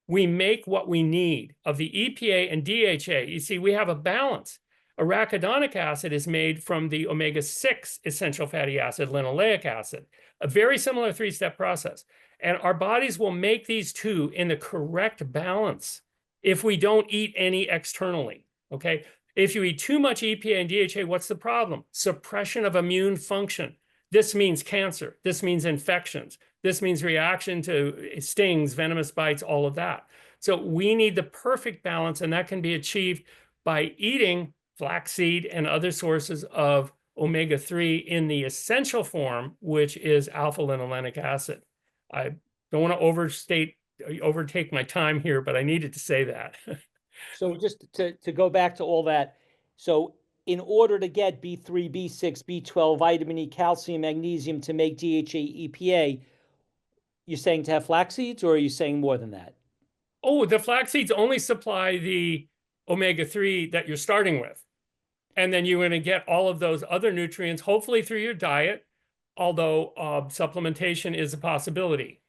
B: We make what we need of the EPA and DHA. You see, we have a balance. Arachidonic acid is made from the omega-6 essential fatty acid, linoleic acid, a very similar 3-step process. And our bodies will make these two in the correct balance if we don't eat any externally, okay? If you eat too much EPA and DHA, what's the problem? Suppression of immune function. This means cancer. This means infections. This means reaction to stings, venomous bites, all of that. So we need the perfect balance, and that can be achieved by eating flaxseed and other sources of omega-3 in the essential form, which is alpha-linolenic acid. I don't want to overtake my time here, but I needed to say that.
A: So just to go back to all that, so in order to get B3, B6, B12, vitamin E, calcium, magnesium to make DHA, EPA, you're saying to have flax seeds, or are you saying more than that?
B: Oh, the flax seeds only supply the omega-3 that you're starting with. And then you're going to get all of those other nutrients, hopefully through your diet, although supplementation is a possibility.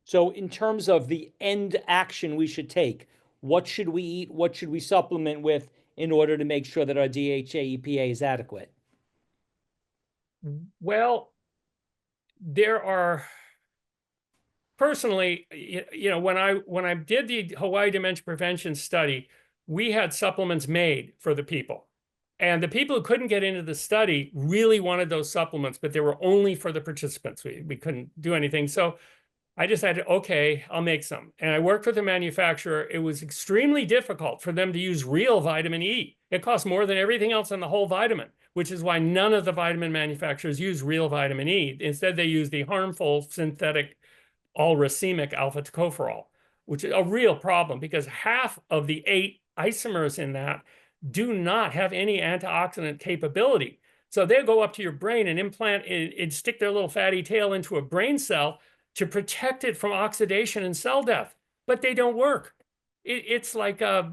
A: So in terms of the end action we should take, what should we eat? What should we supplement with in order to make sure that our DHA, EPA is adequate?
B: Well, there are, personally, when I did the Hawaii Dementia Prevention Study, we had supplements made for the people. And the people who couldn't get into the study really wanted those supplements, but they were only for the participants. We couldn't do anything. So I decided, okay, I'll make some. And I worked with a manufacturer. It was extremely difficult for them to use real vitamin E. It costs more than everything else in the whole vitamin, which is why none of the vitamin manufacturers use real vitamin E. Instead, they use the harmful synthetic all-racemic alpha tocopherol, which is a real problem because half of the 8 isomers in that do not have any antioxidant capability. So they'll go up to your brain and implant and stick their little fatty tail into a brain cell to protect it from oxidation and cell death, but they don't work. It's like a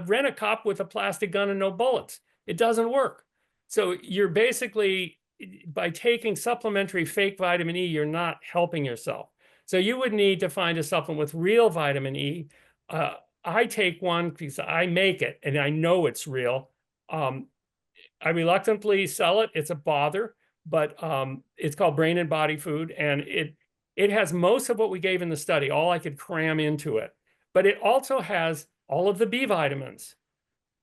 B: rent-a-cop with a plastic gun and no bullets. It doesn't work. So you're basically, by taking supplementary fake vitamin E, you're not helping yourself. So you would need to find a supplement with real vitamin E. I take one because I make it and I know it's real. I reluctantly sell it. It's a bother, but it's called Brain and Body Food, and it has most of what we gave in the study, all I could cram into it. But it also has all of the B vitamins,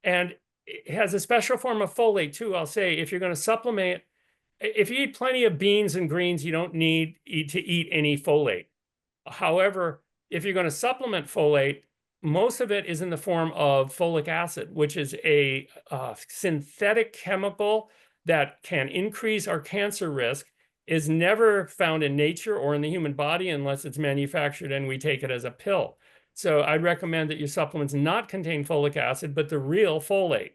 B: and it has a special form of folate too. I'll say, if you're going to supplement, if you eat plenty of beans and greens, you don't need to eat any folate. However, if you're going to supplement folate, most of it is in the form of folic acid, which is a synthetic chemical that can increase our cancer risk, is never found in nature or in the human body unless it's manufactured and we take it as a pill. So I'd recommend that your supplements not contain folic acid, but the real folate.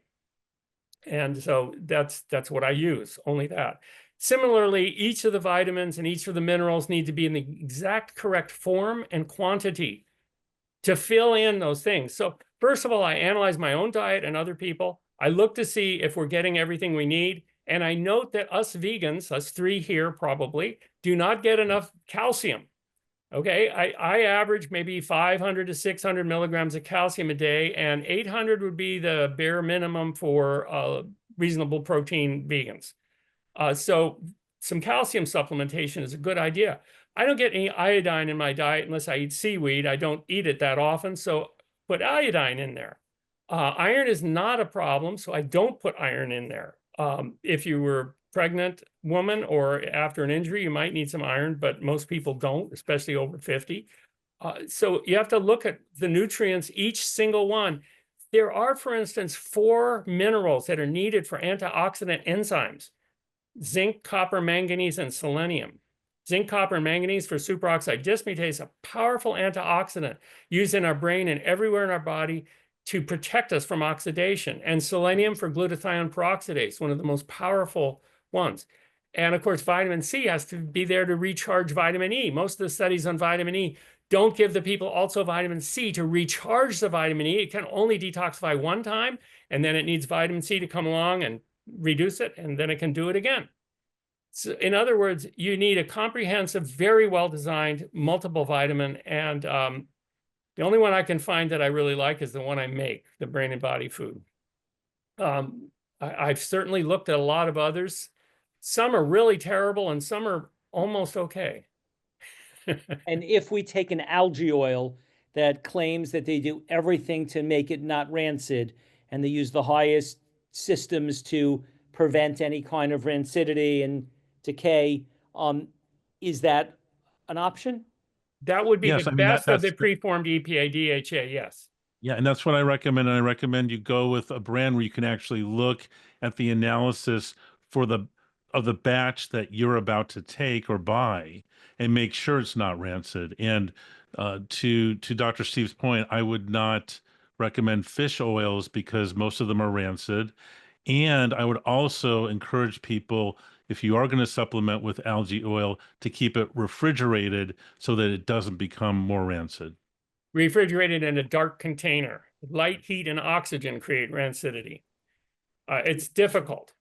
B: And so that's what I use, only that. Similarly, each of the vitamins and each of the minerals need to be in the exact correct form and quantity to fill in those things. So first of all, I analyze my own diet and other people. I look to see if we're getting everything we need. And I note that us vegans, us 3 here probably, do not get enough calcium. Okay, I average maybe 500 to 600 milligrams of calcium a day, and 800 would be the bare minimum for reasonable protein vegans. So some calcium supplementation is a good idea. I don't get any iodine in my diet unless I eat seaweed. I don't eat it that often, so put iodine in there. Iron is not a problem, so I don't put iron in there. If you were pregnant woman or after an injury, you might need some iron, but most people don't, especially over 50. So you have to look at the nutrients, each single one. There are, for instance, 4 minerals that are needed for antioxidant enzymes: zinc, copper, manganese, and selenium. Zinc, copper, and manganese for superoxide dismutase, a powerful antioxidant used in our brain and everywhere in our body to protect us from oxidation. And selenium for glutathione peroxidase, one of the most powerful ones. And of course, vitamin C has to be there to recharge vitamin E. Most of the studies on vitamin E don't give the people also vitamin C to recharge the vitamin E. It can only detoxify one time, and then it needs vitamin C to come along and reduce it, and then it can do it again. So in other words, you need a comprehensive, very well-designed multiple vitamin. And the only one I can find that I really like is the one I make, the Brain and Body Food. I've certainly looked at a lot of others. Some are really terrible and some are almost okay.
A: And if we take an algae oil that claims that they do everything to make it not rancid, and they use the highest systems to prevent any kind of rancidity and decay, is that an option?
B: That would be
C: Yes,
B: the
C: I mean,
B: best of the
C: that's
B: preformed EPA, DHA, yes.
C: yeah, and that's what I recommend. And I recommend you go with a brand where you can actually look at the analysis for the of the batch that you're about to take or buy and make sure it's not rancid. And to Dr. Steve's point, I would not recommend fish oils because most of them are rancid. And I would also encourage people, if you are going to supplement with algae oil, to keep it refrigerated so that it doesn't become more rancid.
B: Refrigerated in a dark container. Light, heat, and oxygen create rancidity. It's difficult.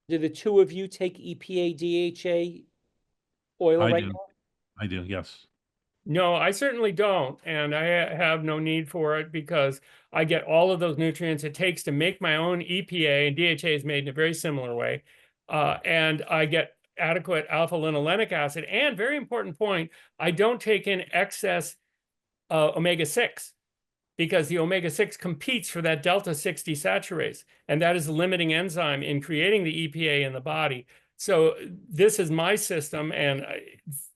A: Do the two of you take EPA, DHA oil
C: I
A: right
C: do.
A: now?
C: I do, yes.
B: No, I certainly don't. And I have no need for it because I get all of those nutrients it takes to make my own EPA, and DHA is made in a very similar way. And I get adequate alpha-linolenic acid. And very important point, I don't take in excess omega-6 because the omega-6 competes for that delta-6 desaturase. And that is the limiting enzyme in creating the EPA in the body. So this is my system, and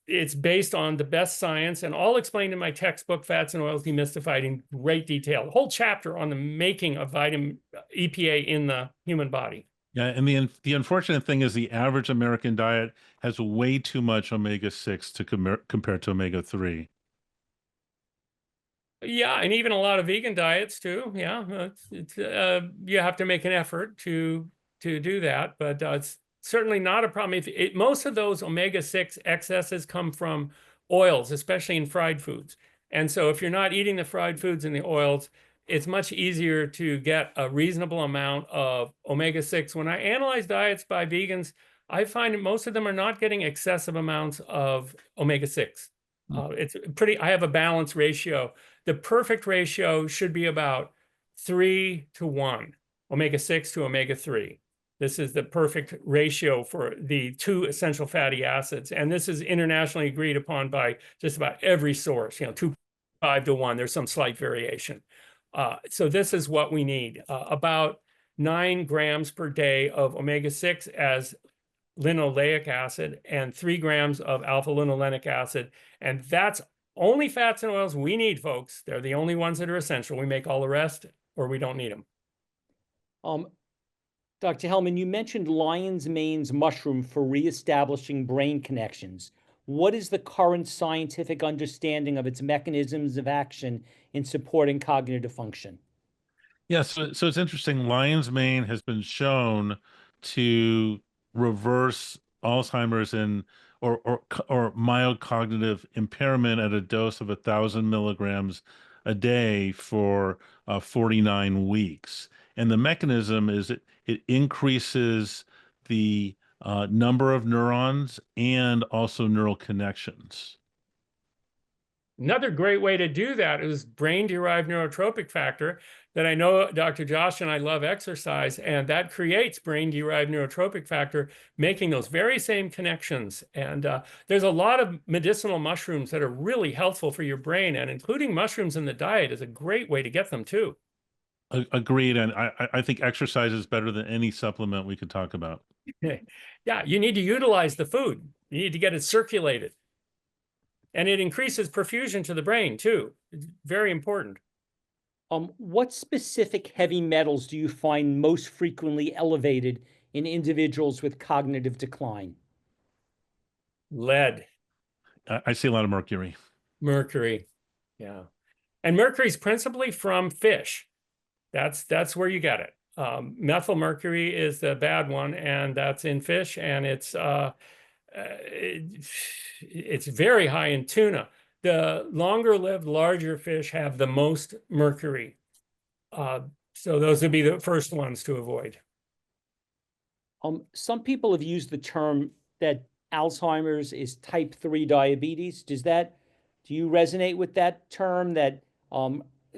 B: it's based on the best science and all explained in my textbook, Fats and Oils Demystified, in great detail. A whole chapter on the making of vitamin EPA in the human body.
C: Yeah, and the unfortunate thing is the average American diet has way too much omega-6 to compare to omega-3.
B: Yeah, and even a lot of vegan diets too. Yeah, you have to make an effort to do that, but it's certainly not a problem. Most of those omega-6 excesses come from oils, especially in fried foods. And so if you're not eating the fried foods and the oils, it's much easier to get a reasonable amount of omega-6. When I analyze diets by vegans, I find that most of them are not getting excessive amounts of omega-6. It's pretty, I have a balanced ratio. The perfect ratio should be about 3-to-1, omega-6 to omega-3. This is the perfect ratio for the 2 essential fatty acids. And this is internationally agreed upon by just about every source, 2.5-to-1. There's some slight variation. So this is what we need, about 9 grams per day of omega-6 as linoleic acid and 3 grams of alpha-linolenic acid. And that's only fats and oils we need, folks. They're the only ones that are essential. We make all the rest, or we don't need them.
A: Dr. Helman, you mentioned lion's mane's mushroom for reestablishing brain connections. What is the current scientific understanding of its mechanisms of action in supporting cognitive function?
C: Yes, so it's interesting. Lion's mane has been shown to reverse Alzheimer's or mild cognitive impairment at a dose of 1,000 milligrams a day for 49 weeks. And the mechanism is it increases the number of neurons and also neural connections.
B: Another great way to do that is brain-derived neurotropic factor. that I know Dr. Josh and I love exercise, and that creates brain-derived neurotropic factor, making those very same connections. And there's a lot of medicinal mushrooms that are really helpful for your brain, and including mushrooms in the diet is a great way to get them too.
C: Agreed. And I think exercise is better than any supplement we could talk about.
B: Yeah, you need to utilize the food. You need to get it circulated. And it increases perfusion to the brain too. It's very important.
A: What specific heavy metals do you find most frequently elevated in individuals with cognitive decline?
B: Lead,
C: I see a lot of mercury.
B: mercury. Yeah. And mercury is principally from fish. That's where you get it. Methyl mercury is the bad one, and that's in fish, and it's very high in tuna. The longer lived, larger fish have the most mercury. So those would be the first ones to avoid.
A: Some people have used the term that Alzheimer's is type 3 diabetes. Do you resonate with that term, that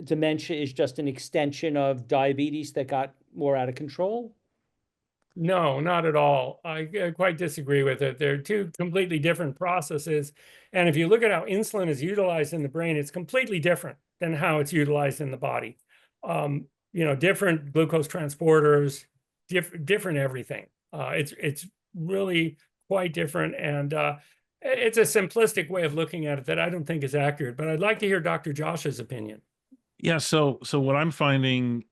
A: dementia is just an extension of diabetes that got more out of control?
B: No, not at all. I quite disagree with it. They're two completely different processes. And if you look at how insulin is utilized in the brain, it's completely different than how it's utilized in the body. Different glucose transporters, different everything. It's really quite different. And it's a simplistic way of looking at it that I don't think is accurate. But I'd like to hear Dr. Josh's opinion.
C: Yeah. So what I'm finding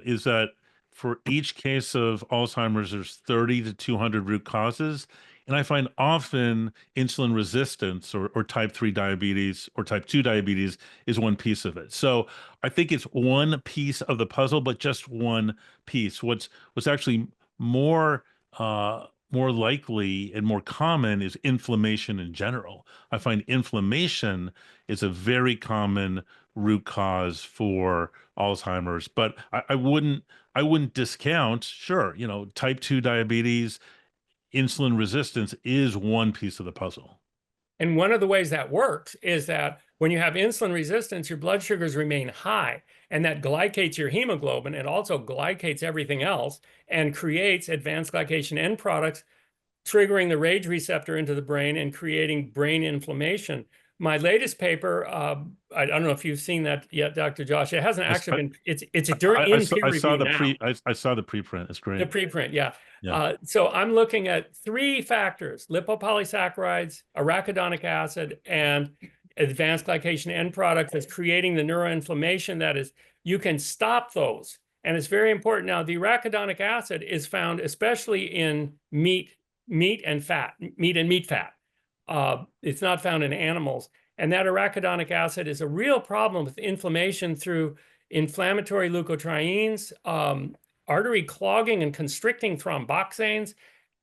C: is that for each case of Alzheimer's, there's 30 to 200 root causes. And I find often insulin resistance or type 3 diabetes or type 2 diabetes is one piece of it. So I think it's one piece of the puzzle, but just one piece. What's actually more likely and more common is inflammation in general. I find inflammation is a very common root cause for Alzheimer's, but I wouldn't discount, sure, type 2 diabetes, insulin resistance is one piece of the puzzle.
B: And one of the ways that works is that when you have insulin resistance, your blood sugars remain high, and that glycates your hemoglobin. It also glycates everything else and creates advanced glycation end products, triggering the RAGE receptor into the brain and creating brain inflammation. My latest paper, I don't know if you've seen that yet, Dr. Josh. It hasn't actually been. It's in peer review now.
C: I saw the preprint. It's great.
B: The preprint, yeah.
C: Yeah.
B: So I'm looking at 3 factors: lipopolysaccharides, arachidonic acid, and advanced glycation end products that's creating the neuroinflammation. That is, you can stop those, and it's very important. Now, the arachidonic acid is found especially in meat and meat fat. It's not found in animals. And that arachidonic acid is a real problem with inflammation through inflammatory leukotrienes, artery clogging and constricting thromboxanes,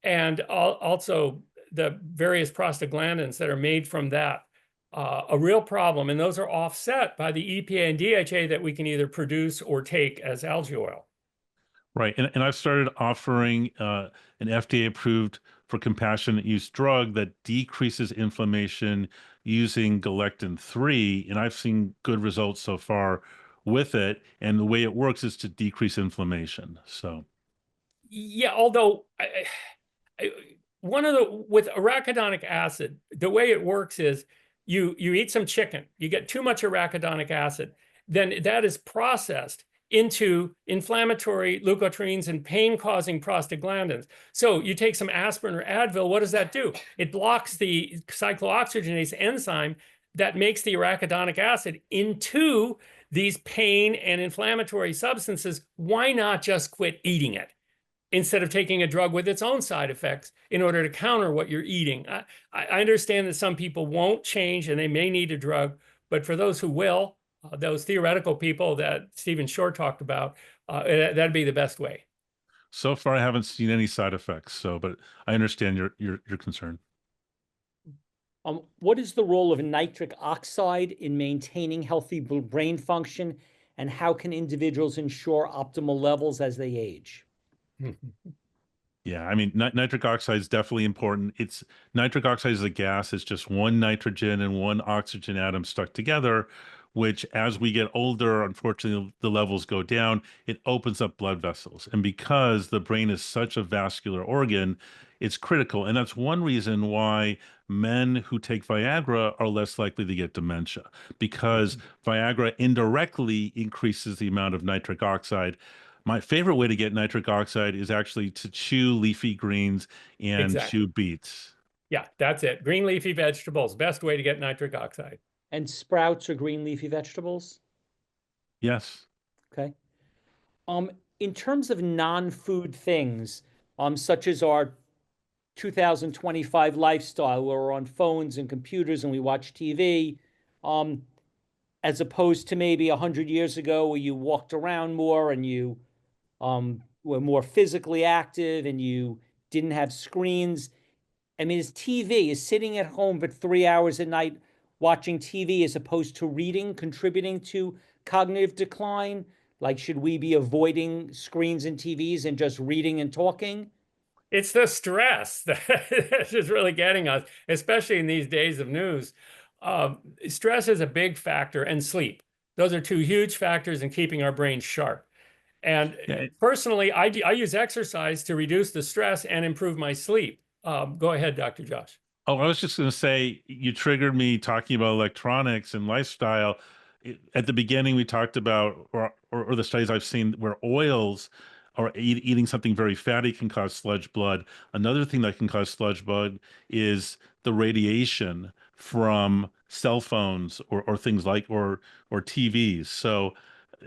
B: and also the various prostaglandins that are made from that. A real problem. And those are offset by the EPA and DHA that we can either produce or take as algae oil.
C: Right. And I've started offering an FDA-approved for compassionate use drug that decreases inflammation using galectin-3, and I've seen good results so far with it. And the way it works is to decrease inflammation. So,
B: yeah, although with arachidonic acid, the way it works is you eat some chicken, you get too much arachidonic acid, then that is processed into inflammatory leukotrienes and pain-causing prostaglandins. So you take some aspirin or Advil, what does that do? It blocks the cyclooxygenase enzyme that makes the arachidonic acid into these pain and inflammatory substances. Why not just quit eating it instead of taking a drug with its own side effects in order to counter what you're eating? I understand that some people won't change and they may need a drug, but for those who will, those theoretical people that Stephen Shore talked about, that'd be the best way.
C: so far I haven't seen any side effects. So, but I understand your concern.
A: What is the role of nitric oxide in maintaining healthy brain function, and how can individuals ensure optimal levels as they age?
C: Yeah, I mean, nitric oxide is definitely important. Nitric oxide is a gas. It's just one nitrogen and one oxygen atom stuck together, which as we get older, unfortunately, the levels go down. It opens up blood vessels. And because the brain is such a vascular organ, it's critical. And that's one reason why men who take Viagra are less likely to get dementia, because Viagra indirectly increases the amount of nitric oxide. My favorite way to get nitric oxide is actually to chew leafy greens and
B: Exactly.
C: chew beets.
B: Yeah, that's it. Green leafy vegetables, best way to get nitric oxide.
A: And sprouts or green leafy vegetables?
C: Yes.
A: Okay. In terms of non-food things, such as our 2025 lifestyle, where we're on phones and computers and we watch TV, um, as opposed to maybe 100 years ago where you walked around more and you were more physically active and you didn't have screens. I mean, is sitting at home for 3 hours a night watching TV as opposed to reading contributing to cognitive decline? Like, should we be avoiding screens and TVs and just reading and talking?
B: It's the stress that is really getting us, especially in these days of news. Stress is a big factor, and sleep. Those are two huge factors in keeping our brains sharp. And
C: Yeah.
B: personally, I use exercise to reduce the stress and improve my sleep. Go ahead, Dr. Josh.
C: Oh, I was just going to say, you triggered me talking about electronics and lifestyle. At the beginning, we talked about, or the studies I've seen where oils or eating something very fatty can cause sludge blood. Another thing that can cause sludge blood is the radiation from cell phones or things like, or TVs. So,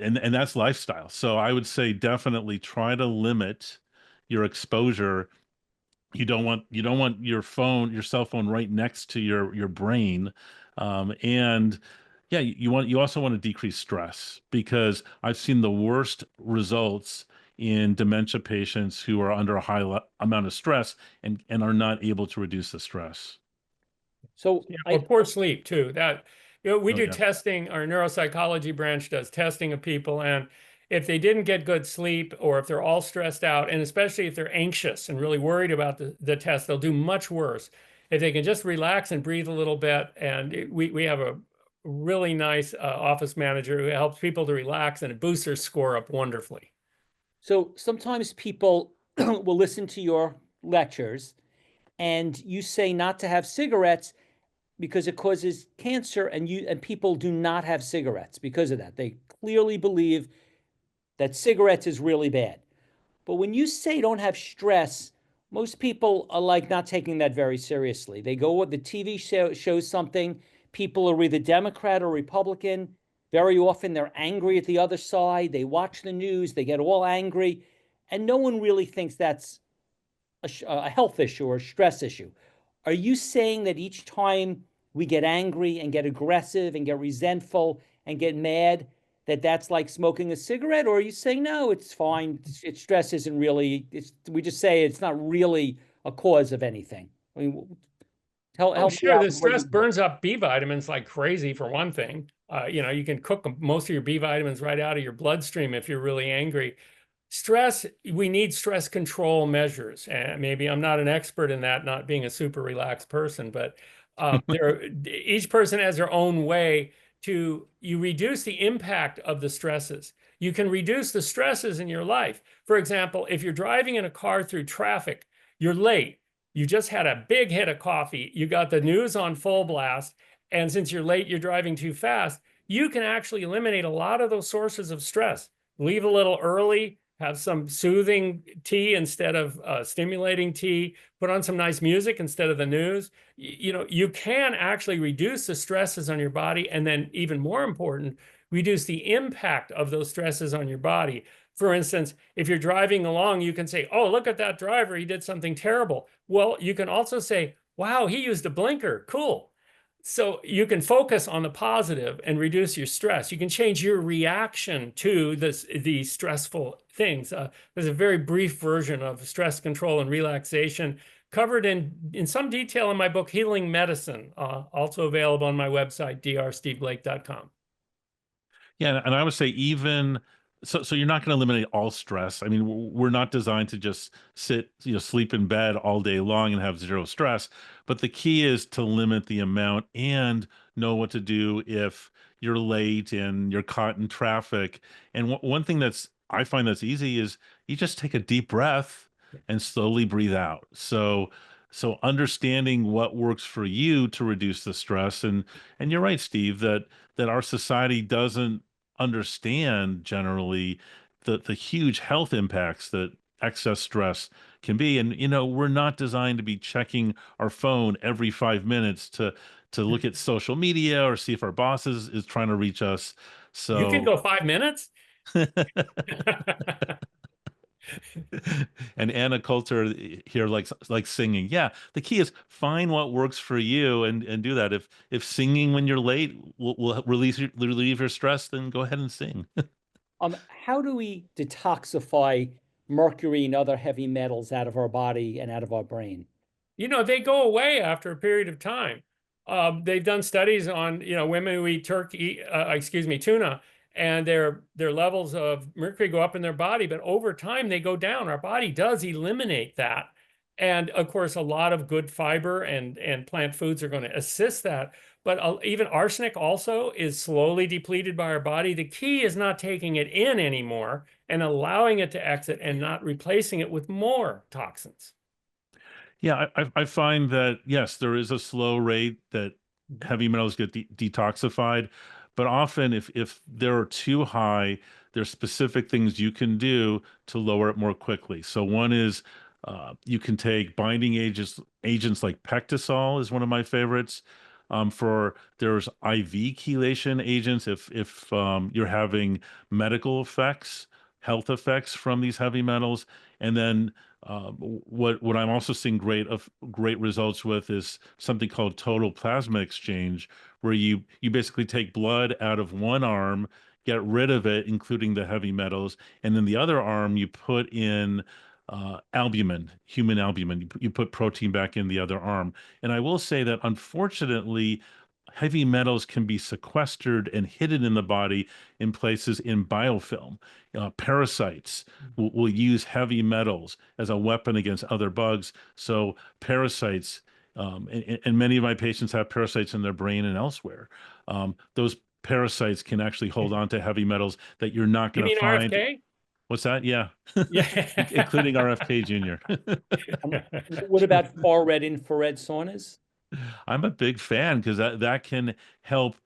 C: and that's lifestyle. So I would say definitely try to limit your exposure. You don't want your cell phone right next to your brain. And yeah, you also want to decrease stress, because I've seen the worst results in dementia patients who are under a amount of stress and are not able to reduce the stress.
A: So
B: Yeah, or poor sleep too. We
C: Oh
B: do
C: yeah.
B: testing. Our neuropsychology branch does testing of people, and if they didn't get good sleep, or if they're all stressed out, and especially if they're anxious and really worried about the test, they'll do much worse. If they can just relax and breathe a little bit, and we have a really nice office manager who helps people to relax, and it boosts their score up wonderfully.
A: So sometimes people will listen to your lectures and you say not to have cigarettes because it causes cancer, and people do not have cigarettes because of that. They clearly believe that cigarettes is really bad. But when you say don't have stress, most people are like not taking that very seriously. They go with the TV shows something, people are either Democrat or Republican. Very often they're angry at the other side. They watch the news, they get all angry, and no one really thinks that's a health issue or a stress issue. Are you saying that each time we get angry and get aggressive and get resentful and get mad, that that's like smoking a cigarette? Or are you saying, no, it's fine. Stress isn't really, we just say it's not really a cause of anything? I mean,
B: Oh,
A: help me
B: sure.
A: out
B: The
A: with what you
B: stress
A: do.
B: burns up B vitamins like crazy, for one thing. You can cook most of your B vitamins right out of your bloodstream if you're really angry. Stress, we need stress control measures. And maybe I'm not an expert in that, not being a super relaxed person, but each person has their own way you reduce the impact of the stresses. You can reduce the stresses in your life. For example, if you're driving in a car through traffic, you're late. You just had a big hit of coffee. You got the news on full blast. And since you're late, you're driving too fast. You can actually eliminate a lot of those sources of stress. Leave a little early, have some soothing tea instead of stimulating tea, put on some nice music instead of the news. You can actually reduce the stresses on your body, and then even more important, reduce the impact of those stresses on your body. For instance, if you're driving along, you can say, oh, look at that driver, he did something terrible. Well, you can also say, wow, he used a blinker, cool. So you can focus on the positive and reduce your stress. You can change your reaction to these stressful things. There's a very brief version of stress control and relaxation covered in some detail in my book, Healing Medicine, also available on my website, drsteveblake.com.
C: Yeah, and I would say even so you're not going to eliminate all stress. I mean, we're not designed to just sit, sleep in bed all day long and have zero stress. But the key is to limit the amount and know what to do if you're late and you're caught in traffic. And one thing I find that's easy is you just take a deep breath and slowly breathe out. So understanding what works for you to reduce the stress, and you're right, Steve, that our society doesn't understand generally the huge health impacts that excess stress can be. And we're not designed to be checking our phone every 5 minutes to look at social media or see if our boss is trying to reach us.
B: You can
C: So
B: go 5 minutes.
C: and Anna Coulter here like singing. Yeah, the key is find what works for you and do that. If singing when you're late will relieve your stress, then go ahead and sing.
A: How do we detoxify mercury and other heavy metals out of our body and out of our brain?
B: They go away after a period of time. They've done studies on, women who eat tuna, and their levels of mercury go up in their body, but over time they go down. Our body does eliminate that. And of course, a lot of good fiber and plant foods are going to assist that. But even arsenic also is slowly depleted by our body. The key is not taking it in anymore and allowing it to exit and not replacing it with more toxins.
C: Yeah, I find that, yes, there is a slow rate that heavy metals get detoxified, but often if they're too high, there's specific things you can do to lower it more quickly. So one is you can take binding agents like Pectosol is one of my favorites. There's IV chelation agents if you're having medical effects, health effects from these heavy metals, and then what I'm also seeing great results with is something called total plasma exchange, where you basically take blood out of one arm, get rid of it, including the heavy metals, and then the other arm you put in albumin, human albumin. You put protein back in the other arm. And I will say that unfortunately, heavy metals can be sequestered and hidden in the body in places in biofilm. Parasites will use heavy metals as a weapon against other bugs. So parasites, and many of my patients have parasites in their brain and elsewhere. Those parasites can actually hold on to heavy metals that you're not
B: You
C: going to
B: mean
C: find.
B: RFK?
C: What's that? Yeah. Including
B: Yeah.
C: RFK Jr.
A: What about far red infrared saunas?
C: I'm a big fan because that can help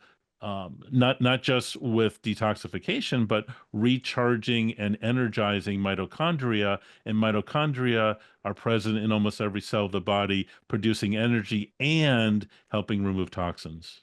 C: not just with detoxification, but recharging and energizing mitochondria. And mitochondria are present in almost every cell of the body, producing energy and helping remove toxins.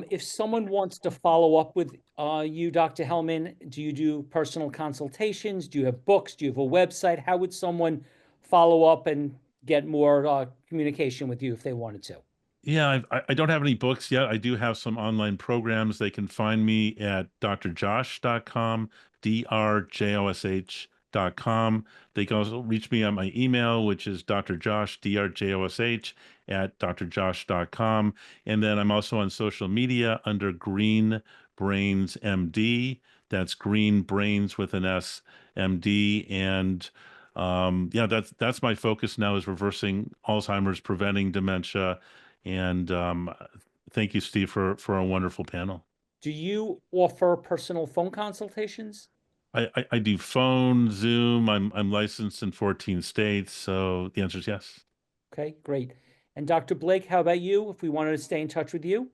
A: If someone wants to follow up with you, Dr. Helman, do you do personal consultations? Do you have books? Do you have a website? How would someone follow up and get more communication with you if they wanted to?
C: Yeah, I don't have any books yet. I do have some online programs. They can find me at drjosh.com, drjosh.com. They can also reach me on my email, which is drjosh, drjosh, at drjosh.com. And then I'm also on social media under Green Brains MD. That's Green Brains with an S, MD. And yeah, that's my focus now is reversing Alzheimer's, preventing dementia. And thank you, Steve, for a wonderful panel.
A: Do you offer personal phone consultations?
C: I do phone, Zoom. I'm licensed in 14 states, so the answer is yes.
A: Okay, great. And Dr. Blake, how about you if we wanted to stay in touch with you?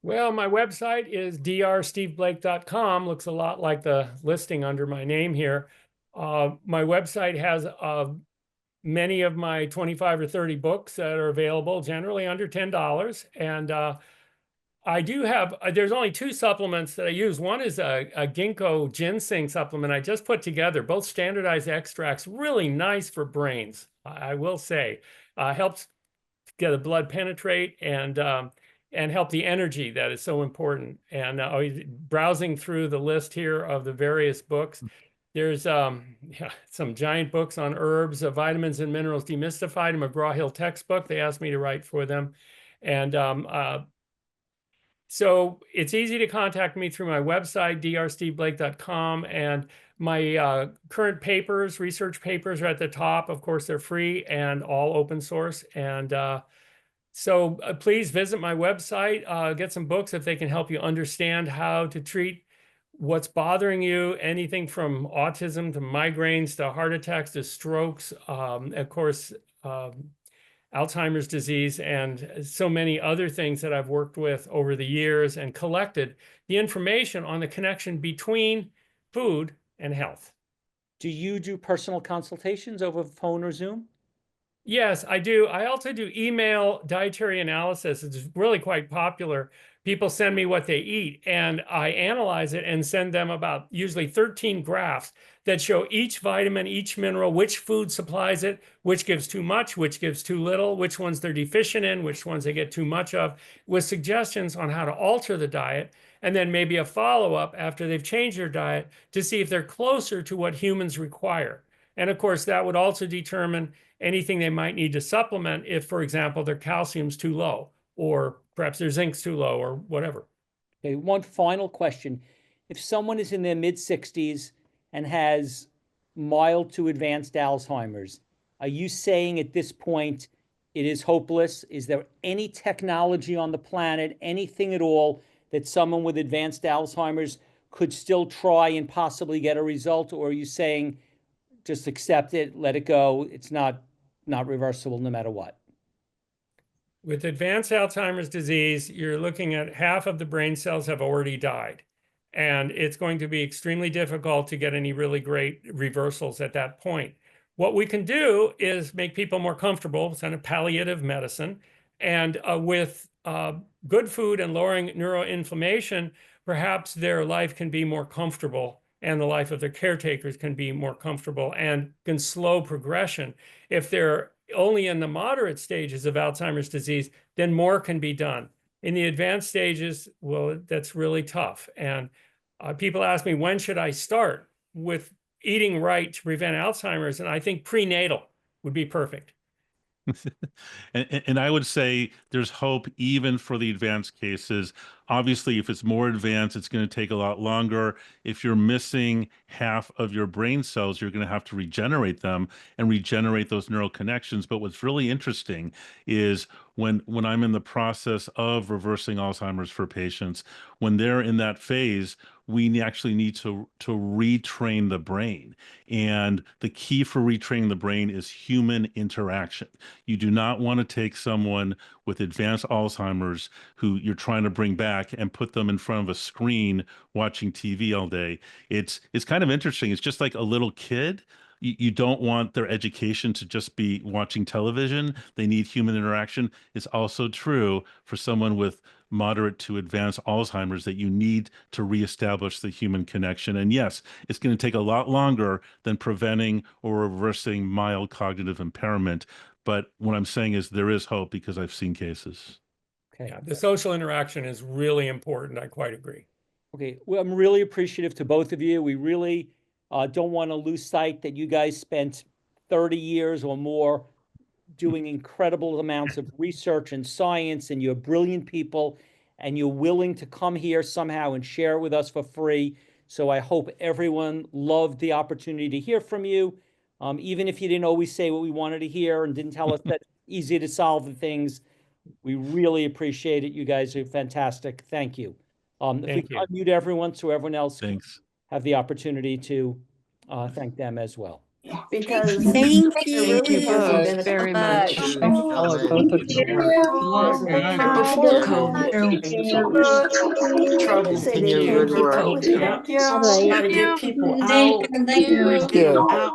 B: Well, my website is drsteveblake.com. Looks a lot like the listing under my name here. My website has many of my 25 or 30 books that are available, generally under $10. And I do have, there's only two supplements that I use. One is a ginkgo ginseng supplement I just put together, both standardized extracts, really nice for brains, I will say. Helps get the blood penetrate and help the energy that is so important. And browsing through the list here of the various books, there's yeah, some giant books on herbs, vitamins and minerals demystified, a McGraw-Hill textbook they asked me to write for them. And so it's easy to contact me through my website, drsteveblake.com. And my current papers, research papers are at the top. Of course, they're free and all open source. And So please visit my website, get some books if they can help you understand how to treat what's bothering you, anything from autism to migraines to heart attacks to strokes, of course, Alzheimer's disease, and so many other things that I've worked with over the years and collected the information on the connection between food and health.
A: Do you do personal consultations over phone or Zoom?
B: Yes, I do. I also do email dietary analysis. It's really quite popular. People send me what they eat, and I analyze it and send them about usually 13 graphs that show each vitamin, each mineral, which food supplies it, which gives too much, which gives too little, which ones they're deficient in, which ones they get too much of, with suggestions on how to alter the diet, and then maybe a follow-up after they've changed their diet to see if they're closer to what humans require. And of course, that would also determine anything they might need to supplement if, for example, their calcium's too low, or perhaps their zinc's too low, or whatever.
A: Okay, one final question. If someone is in their mid-60s and has mild to advanced Alzheimer's, are you saying at this point it is hopeless? Is there any technology on the planet, anything at all, that someone with advanced Alzheimer's could still try and possibly get a result? Or are you saying just accept it, let it go, it's not reversible no matter what?
B: With advanced Alzheimer's disease, you're looking at half of the brain cells have already died. And it's going to be extremely difficult to get any really great reversals at that point. What we can do is make people more comfortable with kind of palliative medicine. And with good food and lowering neuroinflammation, perhaps their life can be more comfortable, and the life of their caretakers can be more comfortable and can slow progression. If they're only in the moderate stages of Alzheimer's disease, then more can be done. In the advanced stages, well, that's really tough. And people ask me, when should I start with eating right to prevent Alzheimer's? And I think prenatal would be perfect.
C: And I would say there's hope even for the advanced cases. Obviously, if it's more advanced, it's going to take a lot longer. If you're missing half of your brain cells, you're going to have to regenerate them and regenerate those neural connections. But what's really interesting is when I'm in the process of reversing Alzheimer's for patients, when they're in that phase, we actually need to retrain the brain. And the key for retraining the brain is human interaction. You do not want to take someone with advanced Alzheimer's who you're trying to bring back and put them in front of a screen watching TV all day. It's kind of interesting. It's just like a little kid. You don't want their education to just be watching television. They need human interaction. It's also true for someone with moderate to advanced Alzheimer's that you need to reestablish the human connection. And yes, it's going to take a lot longer than preventing or reversing mild cognitive impairment. But what I'm saying is there is hope because I've seen cases.
A: Okay.
B: Yeah, the social interaction is really important. I quite agree.
A: Okay, well, I'm really appreciative to both of you. We really don't want to lose sight that you guys spent 30 years or more doing incredible amounts of research and science, and you're brilliant people, and you're willing to come here somehow and share it with us for free. So I hope everyone loved the opportunity to hear from you. Even if you didn't always say what we wanted to hear and didn't tell us that easy to solve the things, we really appreciate it. You guys are fantastic. Thank you. If we
B: Thank
A: can
B: you.
A: unmute everyone so everyone else can
C: Thanks.
A: have the opportunity to thank them as well.
D: Because
E: Thank
D: there
E: you.
D: really hasn't been a
E: very
D: much.
E: Follow both of your
D: Before COVID, there was trouble
F: Say
D: in
F: they
D: your
F: can't
D: with
F: get out.
D: COVID.
F: All right.
D: Trying to get people out,
F: Thank you.
D: out